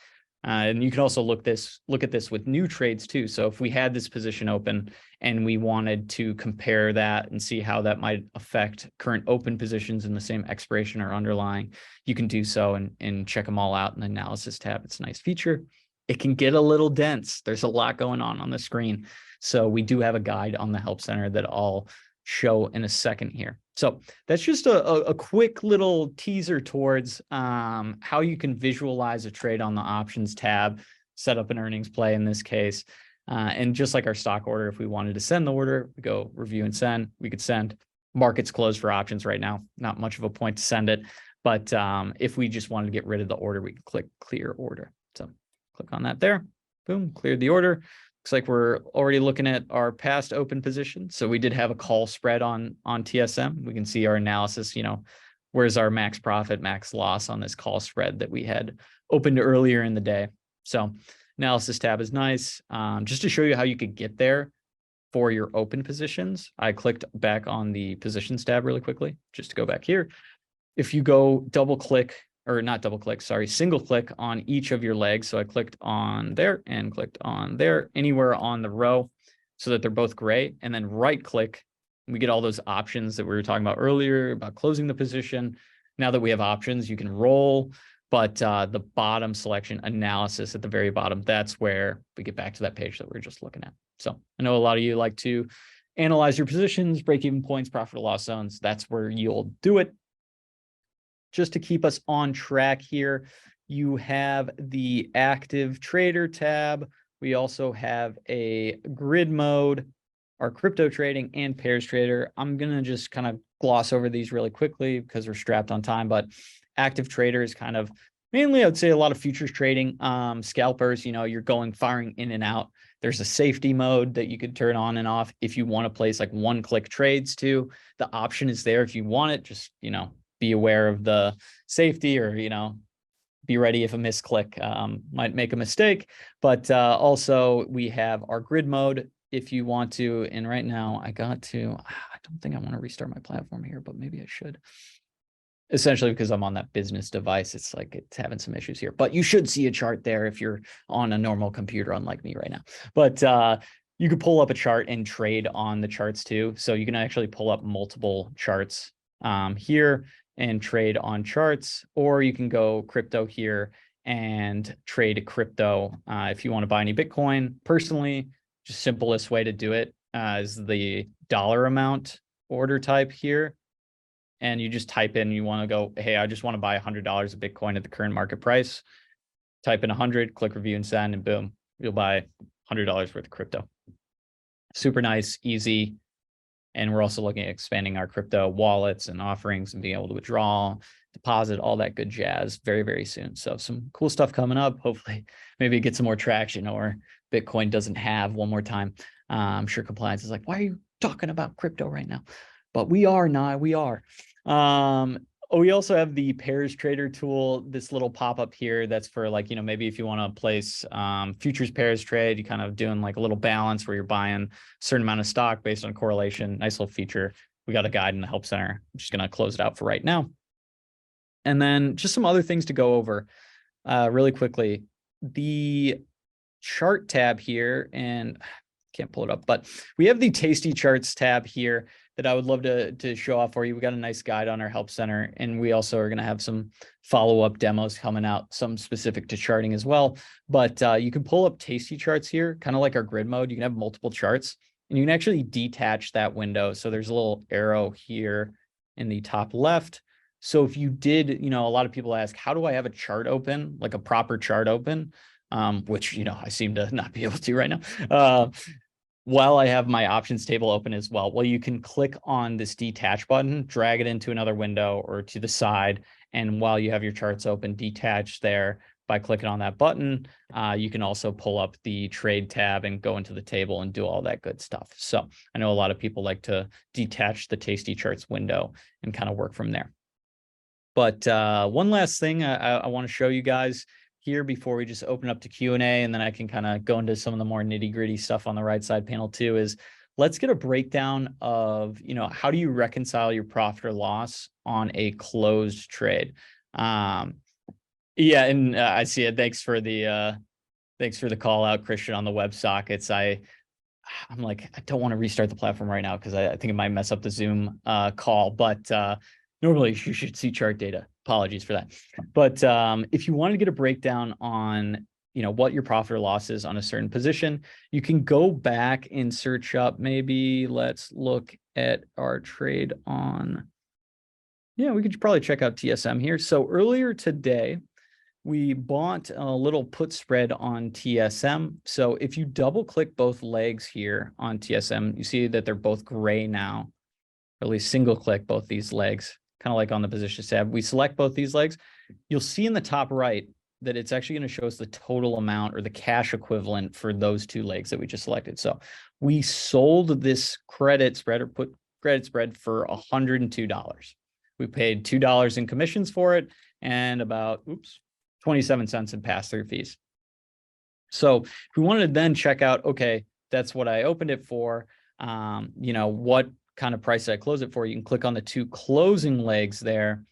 And you can also look at this with new trades too. So if we had this position open and we wanted to compare that and see how that might affect current open positions in the same expiration or underlying, you can do so and check them all out in the analysis tab. It's a nice feature. It can get a little dense. There's a lot going on the screen. So we do have a guide on the Help Center that I'll show in a second here. So that's just a quick little teaser towards how you can visualize a trade on the options tab, set up an earnings play in this case. And just like our stock order, if we wanted to send the order, we go review and send, we could send. Market's closed for options right now. Not much of a point to send it. But if we just wanted to get rid of the order, we can click clear order. So click on that there. Boom, cleared the order. Looks like we're already looking at our past open position. So we did have a call spread on TSM. We can see our analysis, where's our max profit, max loss on this call spread that we had opened earlier in the day. So analysis tab is nice. Just to show you how you could get there for your open positions, I clicked back on the positions tab really quickly, just to go back here. If you go single click on each of your legs. So I clicked on there and clicked on there, anywhere on the row so that they're both gray, and then right click. We get all those options that we were talking about earlier about closing the position. Now that we have options, you can roll, but the bottom selection analysis at the very bottom, that's where we get back to that page that we were just looking at. So I know a lot of you like to analyze your positions, break-even points, profit or loss zones. That's where you'll do it. Just to keep us on track here, you have the active trader tab. We also have a grid mode, our crypto trading, and pairs trader. I'm going to just kind of gloss over these really quickly because we're strapped on time, but active trader is kind of mainly, I would say, a lot of futures trading. Scalpers, you're firing in and out. There's a safety mode that you could turn on and off if you want to place like one-click trades too. The option is there if you want it, just, be aware of the safety, or, be ready if a misclick might make a mistake. But also we have our grid mode if you want to. And right now I don't think I want to restart my platform here, but maybe I should. Essentially because I'm on that business device, it's having some issues here. But you should see a chart there if you're on a normal computer, unlike me right now. But you could pull up a chart and trade on the charts too. So you can actually pull up multiple charts here and trade on charts, or you can go crypto here and trade crypto. If you want to buy any Bitcoin, personally, just simplest way to do it is the dollar amount order type here. And you just type in, you want to go, hey, I just want to buy $100 of Bitcoin at the current market price. Type in 100, click review and send, and boom, you'll buy $100 worth of crypto. Super nice, easy. And we're also looking at expanding our crypto wallets and offerings and being able to withdraw, deposit, all that good jazz very, very soon. So some cool stuff coming up. Hopefully, maybe get some more traction, or Bitcoin doesn't have one more time. I'm sure compliance is like, why are you talking about crypto right now? But we are not, we are. We also have the pairs trader tool, this little pop-up here that's for, like, you know, maybe if you want to place futures pairs trade, you kind of doing like a little balance where you're buying a certain amount of stock based on correlation. Nice little feature. We got a guide in the help center. I'm just going to close it out for right now. And then just some other things to go over really quickly. The chart tab here, and can't pull it up, but we have the Tasty Charts tab here that I would love to show off for you. We got a nice guide on our help center, and we also are going to have some follow-up demos coming out, some specific to charting as well. But you can pull up Tasty Charts here, kind of like our grid mode. You can have multiple charts, and you can actually detach that window. So there's a little arrow here in the top left. So if you did, you know, a lot of people ask, how do I have a chart open, like a proper chart open? Which, you know, I seem to not be able to right now. While I have my options table open as well. Well, you can click on this detach button, drag it into another window or to the side. And while you have your charts open, detach there by clicking on that button. You can also pull up the trade tab and go into the table and do all that good stuff. So I know a lot of people like to detach the Tasty Charts window and kind of work from there. But one last thing I want to show you guys here before we just open up to Q&A, and then I can kind of go into some of the more nitty gritty stuff on the right side panel too, is let's get a breakdown of, you know, how do you reconcile your profit or loss on a closed trade? Yeah, and I see it. Thanks for the call out, Christian, on the WebSockets. I'm like, I don't want to restart the platform right now because I think it might mess up the Zoom call, but normally you should see chart data. Apologies for that. But if you wanted to get a breakdown on, you know, what your profit or loss is on a certain position, you can go back and search up, maybe let's look at our trade on, yeah, we could probably check out TSM here. So earlier today, we bought a little put spread on TSM. So if you double click both legs here on TSM, you see that they're both gray now, or at least single click both these legs, kind of like on the position tab. We select both these legs. You'll see in the top right that it's actually going to show us the total amount or the cash equivalent for those two legs that we just selected. So we sold this credit spread or put credit spread for $102. We paid $2 in commissions for it and about, 27 cents in pass-through fees. So if we wanted to then check out, okay, that's what I opened it for, you know, what kind of price did I close it for? You can click on the two closing legs there,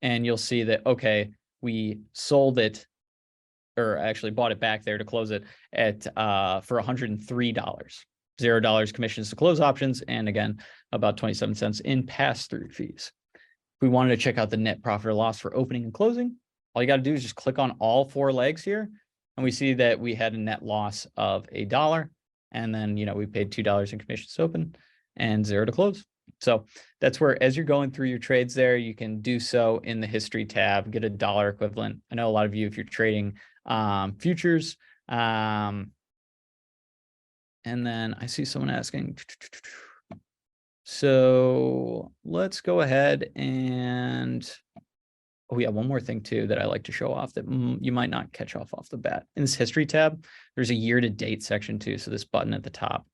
and you'll see that, okay, we sold it, or actually bought it back there to close it at for $103. $0 commissions to close options, and again, about 27 cents in pass-through fees. If we wanted to check out the net profit or loss for opening and closing, all you got to do is just click on all four legs here, and we see that we had a net loss of $1. And then, you know, we paid $2 in commissions to open and $0 to close. So that's where, as you're going through your trades there, you can do so in the history tab, get a dollar equivalent. I know a lot of you, if you're trading futures, and then I see someone asking. So let's go ahead and, oh yeah, one more thing too that I like to show off that you might not catch off the bat. In this history tab, there's a year-to-date section too. So this button at the top,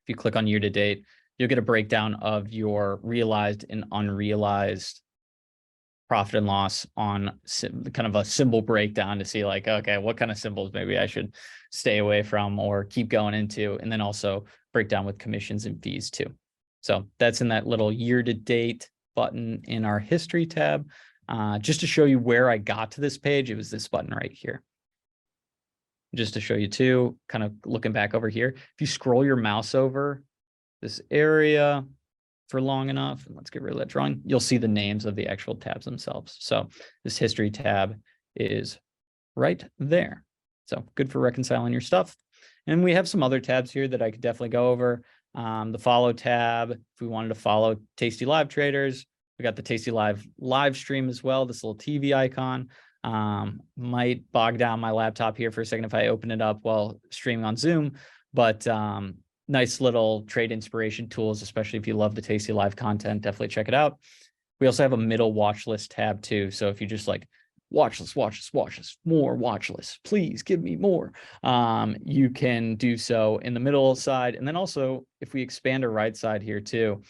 if you click on year-to-date, you'll get a breakdown of your realized and unrealized profit and loss on kind of a symbol breakdown to see, like, okay, what kind of symbols maybe I should stay away from or keep going into, and then also breakdown with commissions and fees too. So that's in that little year-to-date button in our history tab. Just to show you where I got to this page, it was this button right here. Just to show you too, kind of looking back over here, if you scroll your mouse over this area for long enough, and let's get rid of that drawing, you'll see the names of the actual tabs themselves. So this history tab is right there. So good for reconciling your stuff. And we have some other tabs here that I could definitely go over. The follow tab, if we wanted to follow Tasty Live traders, we got the Tasty Live live stream as well, this little TV icon. Might bog down my laptop here for a second if I open it up while streaming on Zoom, but nice little trade inspiration tools, especially if you love the Tasty Live content, definitely check it out. We also have a middle watch list tab too. So if you just like watch list, more watch lists, please give me more. You can do so in the middle side. And then also if we expand our right side here too,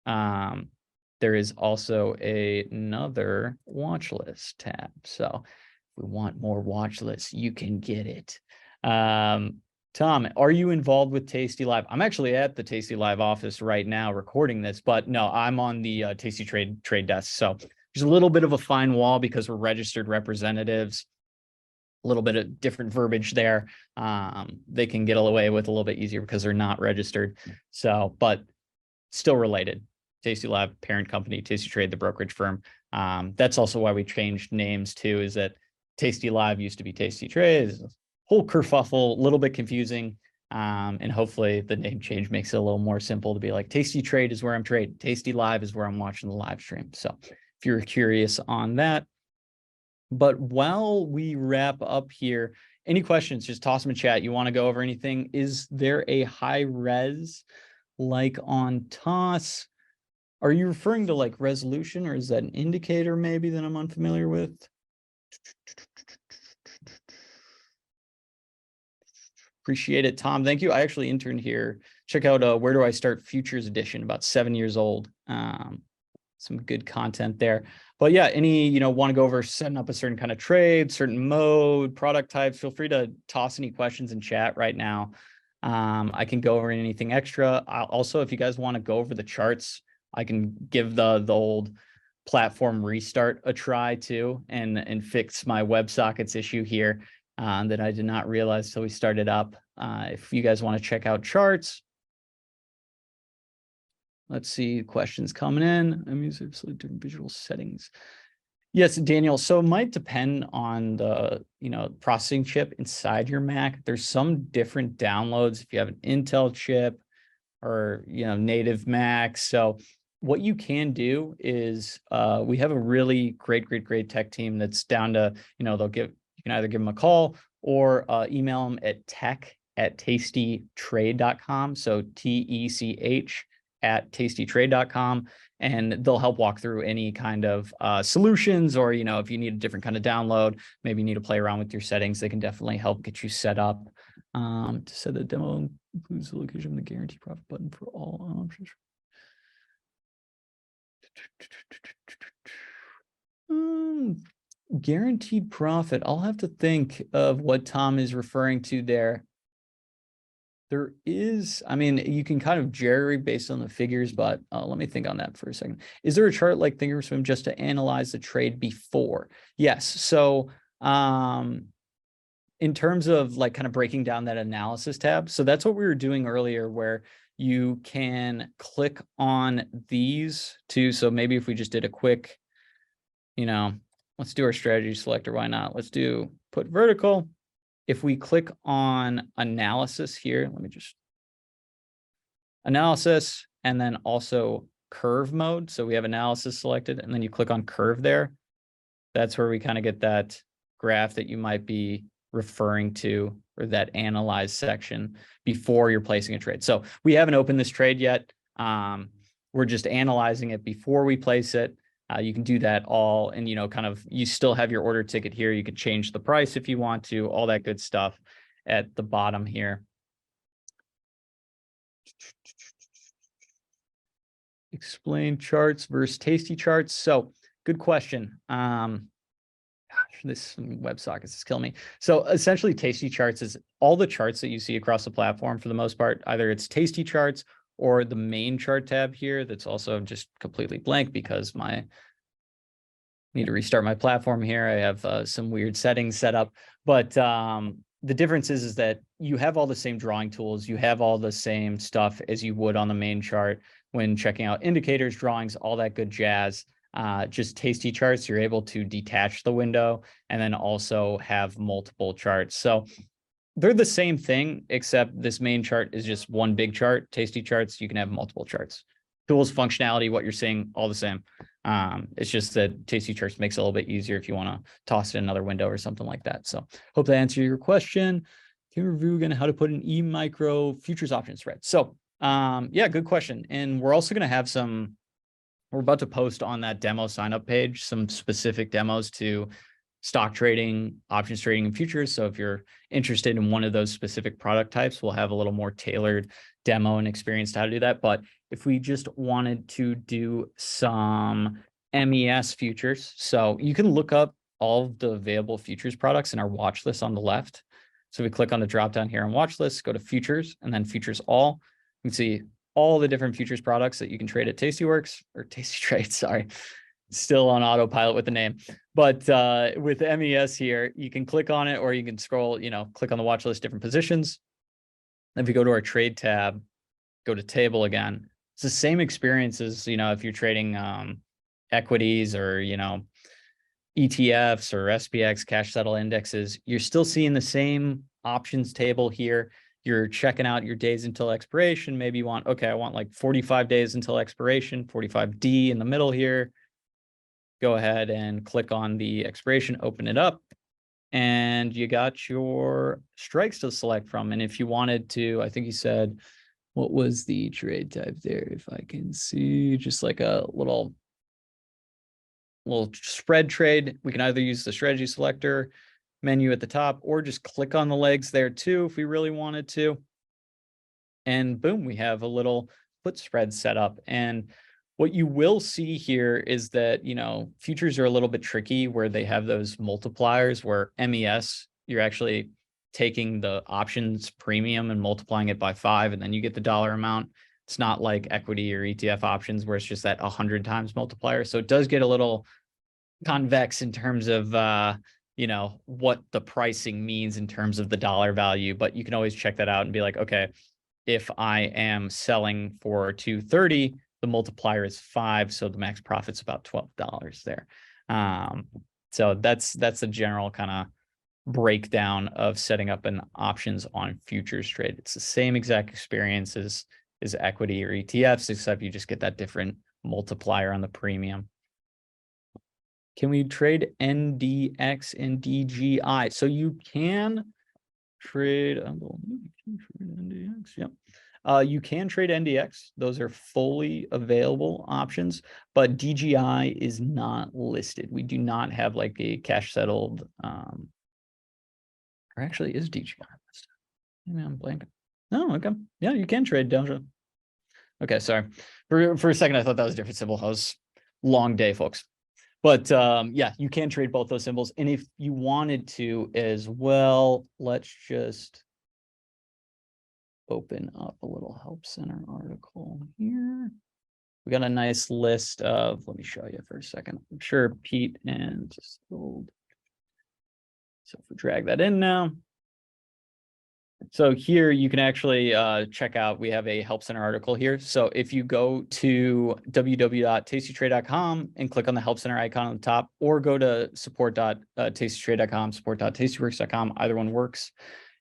there is also another watch list tab. So if we want more watch lists, you can get it. Tom, are you involved with Tasty Live? I'm actually at the Tasty Live office right now recording this, but no, I'm on the Tasty trade desk. So there's a little bit of a fine wall because we're registered representatives, a little bit of different verbiage there. They can get away with a little bit easier because they're not registered. So, but still related. Tasty Live, parent company, Tasty Trade, the brokerage firm. That's also why we changed names too, is that Tasty Live used to be Tasty Trade. Whole kerfuffle, a little bit confusing. And hopefully the name change makes it a little more simple to be like Tasty Trade is where I'm trading. Tasty Live is where I'm watching the live stream. So if you're curious on that. But while we wrap up here, any questions, just toss them in chat. You want to go over anything? Is there a high res like on TOS? Are you referring to like resolution, or is that an indicator maybe that I'm unfamiliar with? Appreciate it, Tom. Thank you. I actually interned here. Check out Where Do I Start Futures Edition, about 7 years old. Some good content there. But yeah, want to go over setting up a certain kind of trade, certain mode, product types, feel free to toss any questions in chat right now. I can go over anything extra. Also, if you guys want to go over the charts, I can give the old platform restart a try too, and fix my WebSockets issue here that I did not realize till we started up. If you guys want to check out charts, let's see questions coming in. I'm using different visual settings. Yes, Daniel. So it might depend on the processing chip inside your Mac. There's some different downloads if you have an Intel chip or native Mac. So what you can do is we have a really great tech team that's down to you can either give them a call or email them at tech@tastytrade.com. So TECH@tastytrade.com, and they'll help walk through any kind of solutions, or if you need a different kind of download, maybe you need to play around with your settings, they can definitely help get you set up. To set the demo includes the location of the guarantee profit button for all options. Guaranteed profit. I'll have to think of what Tom is referring to there. There is, you can kind of jerry based on the figures, but let me think on that for a second. Is there a chart like Thinkorswim just to analyze the trade before? Yes. So in terms of like kind of breaking down that analysis tab, so that's what we were doing earlier, where you can click on these two. So maybe if we just did a quick, let's do our strategy selector. Why not? Let's do put vertical. If we click on analysis here, let me just analysis, and then also curve mode. So we have analysis selected, and then you click on curve there. That's where we kind of get that graph that you might be referring to, or that analyze section before you're placing a trade. So we haven't opened this trade yet. We're just analyzing it before we place it. You can do that all, and you still have your order ticket here. You could change the price if you want to, all that good stuff at the bottom here. Explain charts versus Tasty charts. So good question. This WebSockets is killing me. So essentially Tasty charts is all the charts that you see across the platform for the most part. Either it's Tasty charts or the main chart tab here. That's also just completely blank because I need to restart my platform here. I have some weird settings set up, but the difference is that you have all the same drawing tools. You have all the same stuff as you would on the main chart when checking out indicators, drawings, all that good jazz. Just Tasty charts, you're able to detach the window and then also have multiple charts. So they're the same thing, except this main chart is just one big chart. Tasty charts, you can have multiple charts. Tools, functionality, what you're seeing, all the same. It's just that Tasty charts makes it a little bit easier if you want to toss it in another window or something like that. So hope that answered your question. Can we review again how to put an E-micro futures option spread? So yeah, good question. And we're also going to have we're about to post on that demo sign up page, some specific demos to stock trading, options trading, and futures. So if you're interested in one of those specific product types, we'll have a little more tailored demo and experience to how to do that. But if we just wanted to do some MES futures, so you can look up all of the available futures products in our watch list on the left. So we click on the drop down here on watch list, go to futures, and then futures all. You can see all the different futures products that you can trade at tastyworks or tastytrade, sorry. Still on autopilot with the name, but with MES here, you can click on it or you can scroll, click on the watch list, different positions. If you go to our trade tab, go to table again, it's the same experience as, if you're trading equities or, ETFs or SPX, cash settle indexes, you're still seeing the same options table here. You're checking out your days until expiration. Maybe you want, okay, I want like 45 days until expiration, 45D in the middle here. Go ahead and click on the expiration, open it up, and you got your strikes to select from. And if you wanted to, I think you said, what was the trade type there? If I can see, just like a little spread trade, we can either use the strategy selector menu at the top or just click on the legs there too if we really wanted to. And boom, we have a little put spread set up. And what you will see here is that, futures are a little bit tricky where they have those multipliers where MES, you're actually taking the options premium and multiplying it by 5, and then you get the dollar amount. It's not like equity or ETF options where it's just that 100 times multiplier. So it does get a little convex in terms of, what the pricing means in terms of the dollar value, but you can always check that out and be like, okay, if I am selling for 230, the multiplier is 5, so the max profit's about $12 there. So that's the general kind of breakdown of setting up an options on futures trade. It's the same exact experience as equity or ETFs, except you just get that different multiplier on the premium. Can we trade NDX and DGI? So you can trade NDX. Yep. You can trade NDX. Those are fully available options, but DGI is not listed. We do not have like a cash settled, or actually is DGI listed? Maybe I'm blanking. No, okay. Yeah, you can trade Doja. Okay, sorry. For a second, I thought that was a different symbol. I was long day, folks. But yeah, you can trade both those symbols. And if you wanted to as well, let's just open up a little Help Center article here. We got a nice list of, let me show you for a second. I'm sure Pete and so if we drag that in now. So here you can actually check out, we have a Help Center article here. So if you go to www.tastytrade.com and click on the Help Center icon on the top, or go to support.tastytrade.com, support.tastyworks.com, either one works.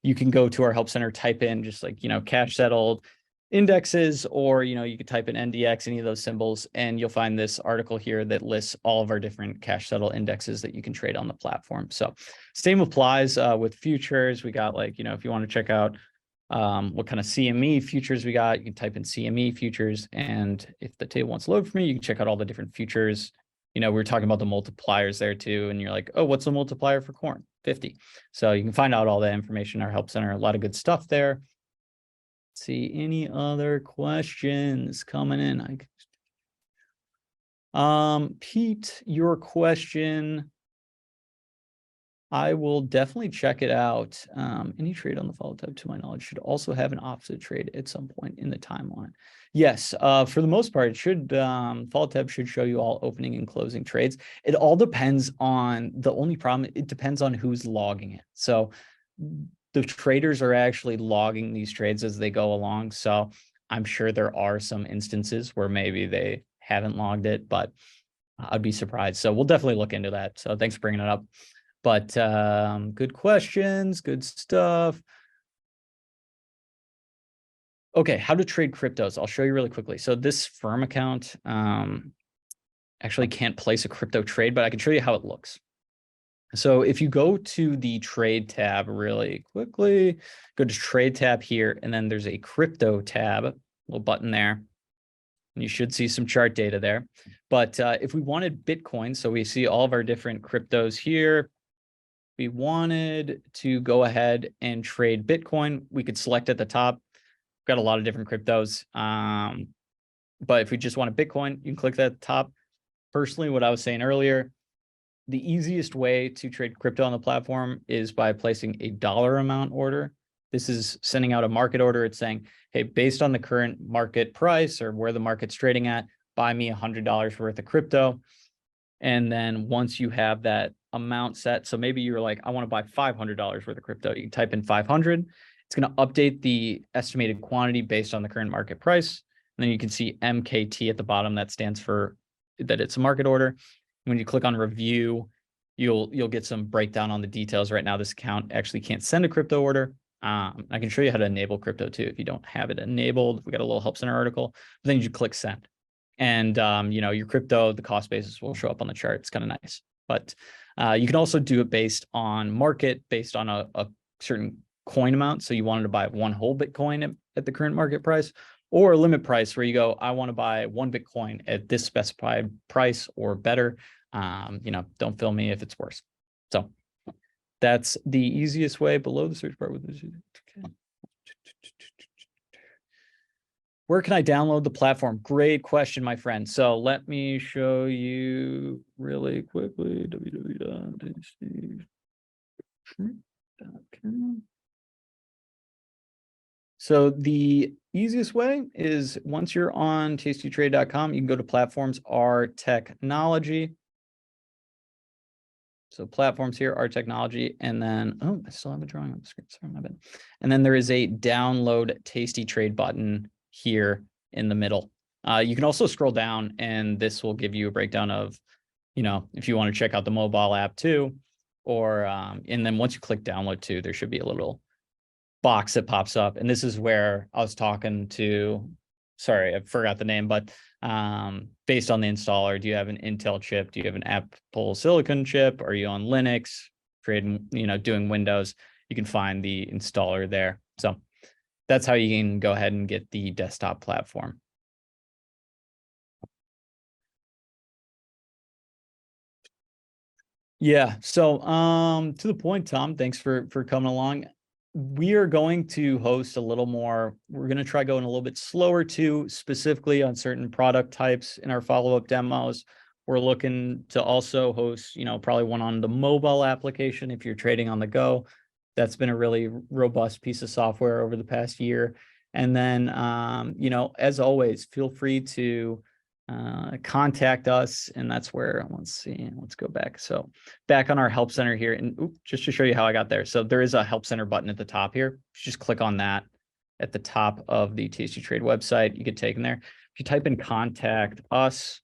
You can go to our Help Center, type in just like, cash settled indexes, or, you could type in NDX, any of those symbols, and you'll find this article here that lists all of our different cash settle indexes that you can trade on the platform. So same applies with futures. We got like, if you want to check out what kind of CME futures we got, you can type in CME futures. And if the table wants to load for me, you can check out all the different futures. We were talking about the multipliers there too. And you're like, oh, what's the multiplier for corn? 50. So you can find out all that information in our Help Center. A lot of good stuff there. See any other questions coming in? Pete, your question, I will definitely check it out. Any trade on the follow tab, to my knowledge, should also have an opposite trade at some point in the timeline. Yes, for the most part, it should, follow tab should show you all opening and closing trades. It all depends on, the only problem, it depends on who's logging it. So the traders are actually logging these trades as they go along. So I'm sure there are some instances where maybe they haven't logged it, but I'd be surprised. So we'll definitely look into that. So thanks for bringing it up. But good questions, good stuff. Okay, how to trade cryptos. I'll show you really quickly. So this firm account actually can't place a crypto trade, but I can show you how it looks. So if you go to the trade tab really quickly, go to trade tab here, and then there's a crypto tab, little button there. And you should see some chart data there. But if we wanted Bitcoin, so we see all of our different cryptos here. We wanted to go ahead and trade Bitcoin, we could select at the top. We've got a lot of different cryptos. But if we just want a Bitcoin, you can click that at the top. Personally, what I was saying earlier, the easiest way to trade crypto on the platform is by placing a dollar amount order. This is sending out a market order. It's saying, hey, based on the current market price or where the market's trading at, buy me $100 worth of crypto. And then once you have that amount set, so maybe you're like, I want to buy $500 worth of crypto. You can type in 500. It's going to update the estimated quantity based on the current market price. And then you can see MKT at the bottom. That stands for that it's a market order. When you click on review, you'll get some breakdown on the details. Right now, this account actually can't send a crypto order. I can show you how to enable crypto too if you don't have it enabled. We got a little help center article. But then you click send, and your crypto, the cost basis will show up on the chart. It's kind of nice. But you can also do it based on market, based on a certain coin amount. So you wanted to buy one whole Bitcoin at the current market price, or a limit price where you go, I want to buy one Bitcoin at this specified price or better. Don't fill me if it's worse. So that's the easiest way. Below the search bar with this. Okay. Where can I download the platform? Great question, my friend. So let me show you really quickly. www.tastytrade.com. So the easiest way is once you're on tastytrade.com, you can go to platforms, our technology. So platforms here, our technology, and then, oh, I still have a drawing on the screen. Sorry, my bad. And then there is a download tastytrade button here in the middle. You can also scroll down and this will give you a breakdown of, if you want to check out the mobile app too, or, and then once you click download too, there should be a little box that pops up. And this is where I was talking to, sorry, I forgot the name, but based on the installer, do you have an Intel chip? Do you have an Apple Silicon chip? Are you on Linux, trading, doing Windows? You can find the installer there. So that's how you can go ahead and get the desktop platform. Yeah. So to the point, Tom, thanks for coming along. We are going to host a little more. We're going to try going a little bit slower too, specifically on certain product types in our follow-up demos. We're looking to also host, probably one on the mobile application if you're trading on the go. That's been a really robust piece of software over the past year. And then, as always, feel free to contact us. And that's where, let's go back. So back on our help center here, and just to show you how I got there. So there is a help center button at the top here. Just click on that at the top of the tastytrade website. You get taken there. If you type in contact us,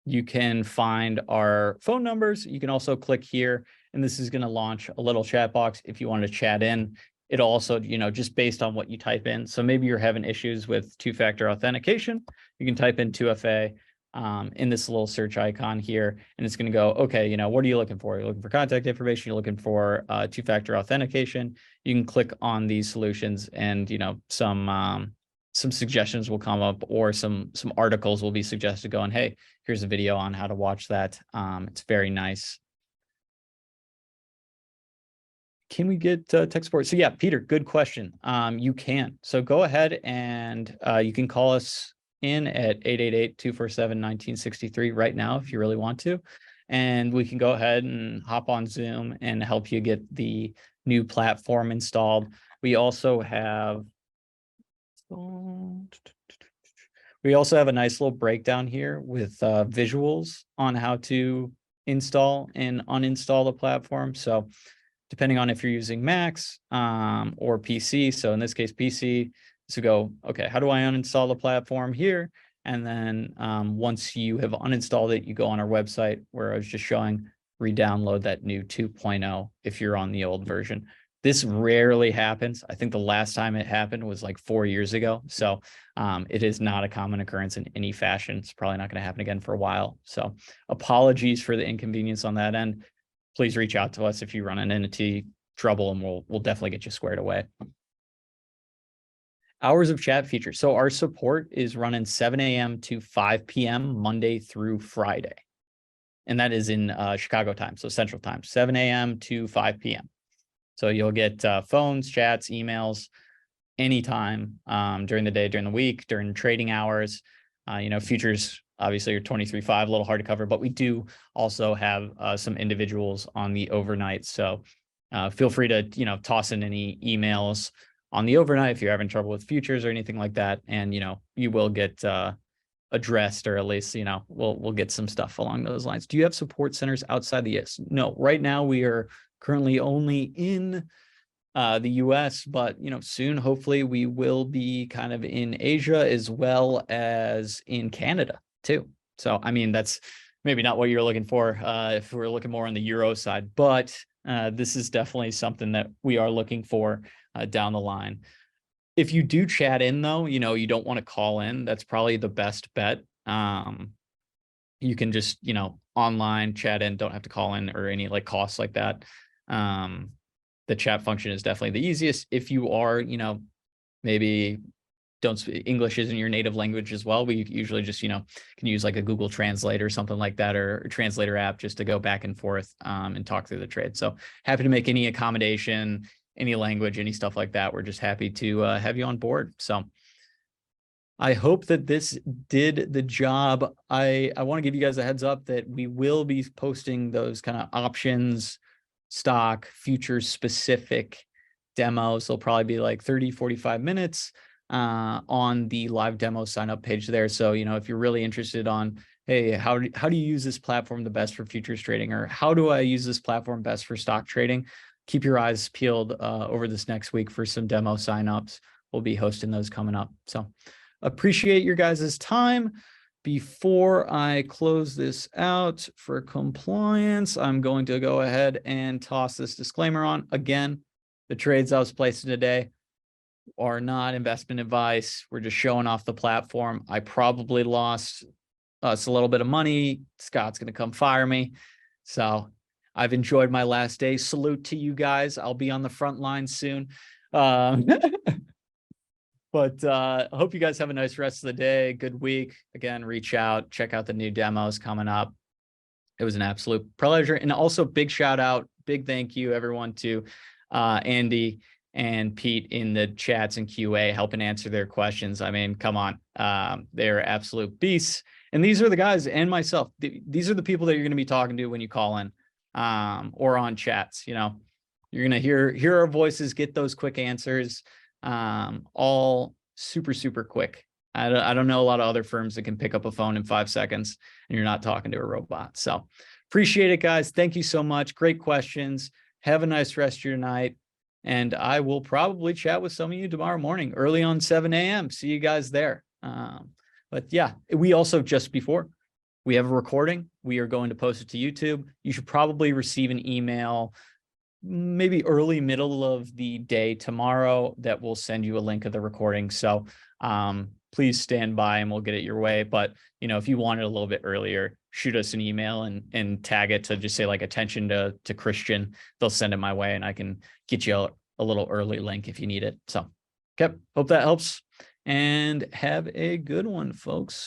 you can find our phone numbers. You can also click here, and this is going to launch a little chat box if you want to chat in. It'll also, just based on what you type in. So maybe you're having issues with two-factor authentication. You can type in 2FA in this little search icon here, and it's going to go, okay, what are you looking for? You're looking for contact information. You're looking for two-factor authentication. You can click on these solutions, and some suggestions will come up, or some articles will be suggested going, hey, here's a video on how to watch that. It's very nice. Can we get tech support? So yeah, Peter, good question. You can. So go ahead and you can call us in at 888-247-1963 right now if you really want to. And we can go ahead and hop on Zoom and help you get the new platform installed. We also have a nice little breakdown here with visuals on how to install and uninstall the platform. So depending on if you're using Macs or PC. So in this case, PC, so go, okay, how do I uninstall the platform here? And then once you have uninstalled it, you go on our website where I was just showing, re-download that new 2.0 if you're on the old version. This rarely happens. I think the last time it happened was like 4 years ago. So it is not a common occurrence in any fashion. It's probably not going to happen again for a while. So apologies for the inconvenience on that end. Please reach out to us if you run into trouble, and we'll definitely get you squared away. Hours of chat features. So our support is running 7 a.m. to 5 p.m. Monday through Friday. And that is in Chicago time, so Central time, 7 a.m. to 5 p.m. So you'll get phones, chats, emails anytime during the day, during the week, during trading hours. Futures, obviously, are 23/5, a little hard to cover, but we do also have some individuals on the overnight. So feel free to, toss in any emails on the overnight if you're having trouble with futures or anything like that. And, you will get addressed, or at least, we'll get some stuff along those lines. Do you have support centers outside the US? No, right now we are currently only in the US, but soon hopefully we will be kind of in Asia as well as in Canada too. So I mean, that's maybe not what you're looking for if we're looking more on the Euro side, but this is definitely something that we are looking for down the line. If you do chat in though, you don't want to call in, that's probably the best bet. You can just, online chat in, don't have to call in or any like costs like that. The chat function is definitely the easiest. If you are, maybe don't speak English isn't your native language as well, we usually just, can use like a Google Translate or something like that, or a translator app just to go back and forth and talk through the trade. So happy to make any accommodation, any language, any stuff like that. We're just happy to have you on board. So I hope that this did the job. I want to give you guys a heads up that we will be posting those kind of options, stock, futures specific demos. They'll probably be like 30, 45 minutes on the live demo sign up page there. So, if you're really interested on, hey, how do you use this platform the best for futures trading, or how do I use this platform best for stock trading? Keep your eyes peeled over this next week for some demo signups. We'll be hosting those coming up. So appreciate your guys' time. Before I close this out for compliance, I'm going to go ahead and toss this disclaimer on. Again, the trades I was placing today are not investment advice. We're just showing off the platform. I probably lost us a little bit of money. Scott's going to come fire me. So I've enjoyed my last day. Salute to you guys. I'll be on the front line soon. But I hope you guys have a nice rest of the day. Good week. Again, reach out, check out the new demos coming up. It was an absolute pleasure. And also big shout out, big thank you everyone to Andy and Pete in the chats and QA helping answer their questions. I mean, come on. They're absolute beasts. And these are the guys, and myself, these are the people that you're going to be talking to when you call in or on chats. You're going to hear our voices, get those quick answers, all super, super quick. I don't know a lot of other firms that can pick up a phone in 5 seconds and you're not talking to a robot. So appreciate it, guys. Thank you so much. Great questions. Have a nice rest of your night. And I will probably chat with some of you tomorrow morning, early on 7 a.m. See you guys there. But yeah, we also, just before, we have a recording. We are going to post it to YouTube. You should probably receive an email maybe early middle of the day tomorrow that will send you a link of the recording. So please stand by and we'll get it your way. But if you want it a little bit earlier, shoot us an email and tag it to just say like attention to Christian. They'll send it my way and I can get you a little early link if you need it. So okay, hope that helps and have a good one, folks.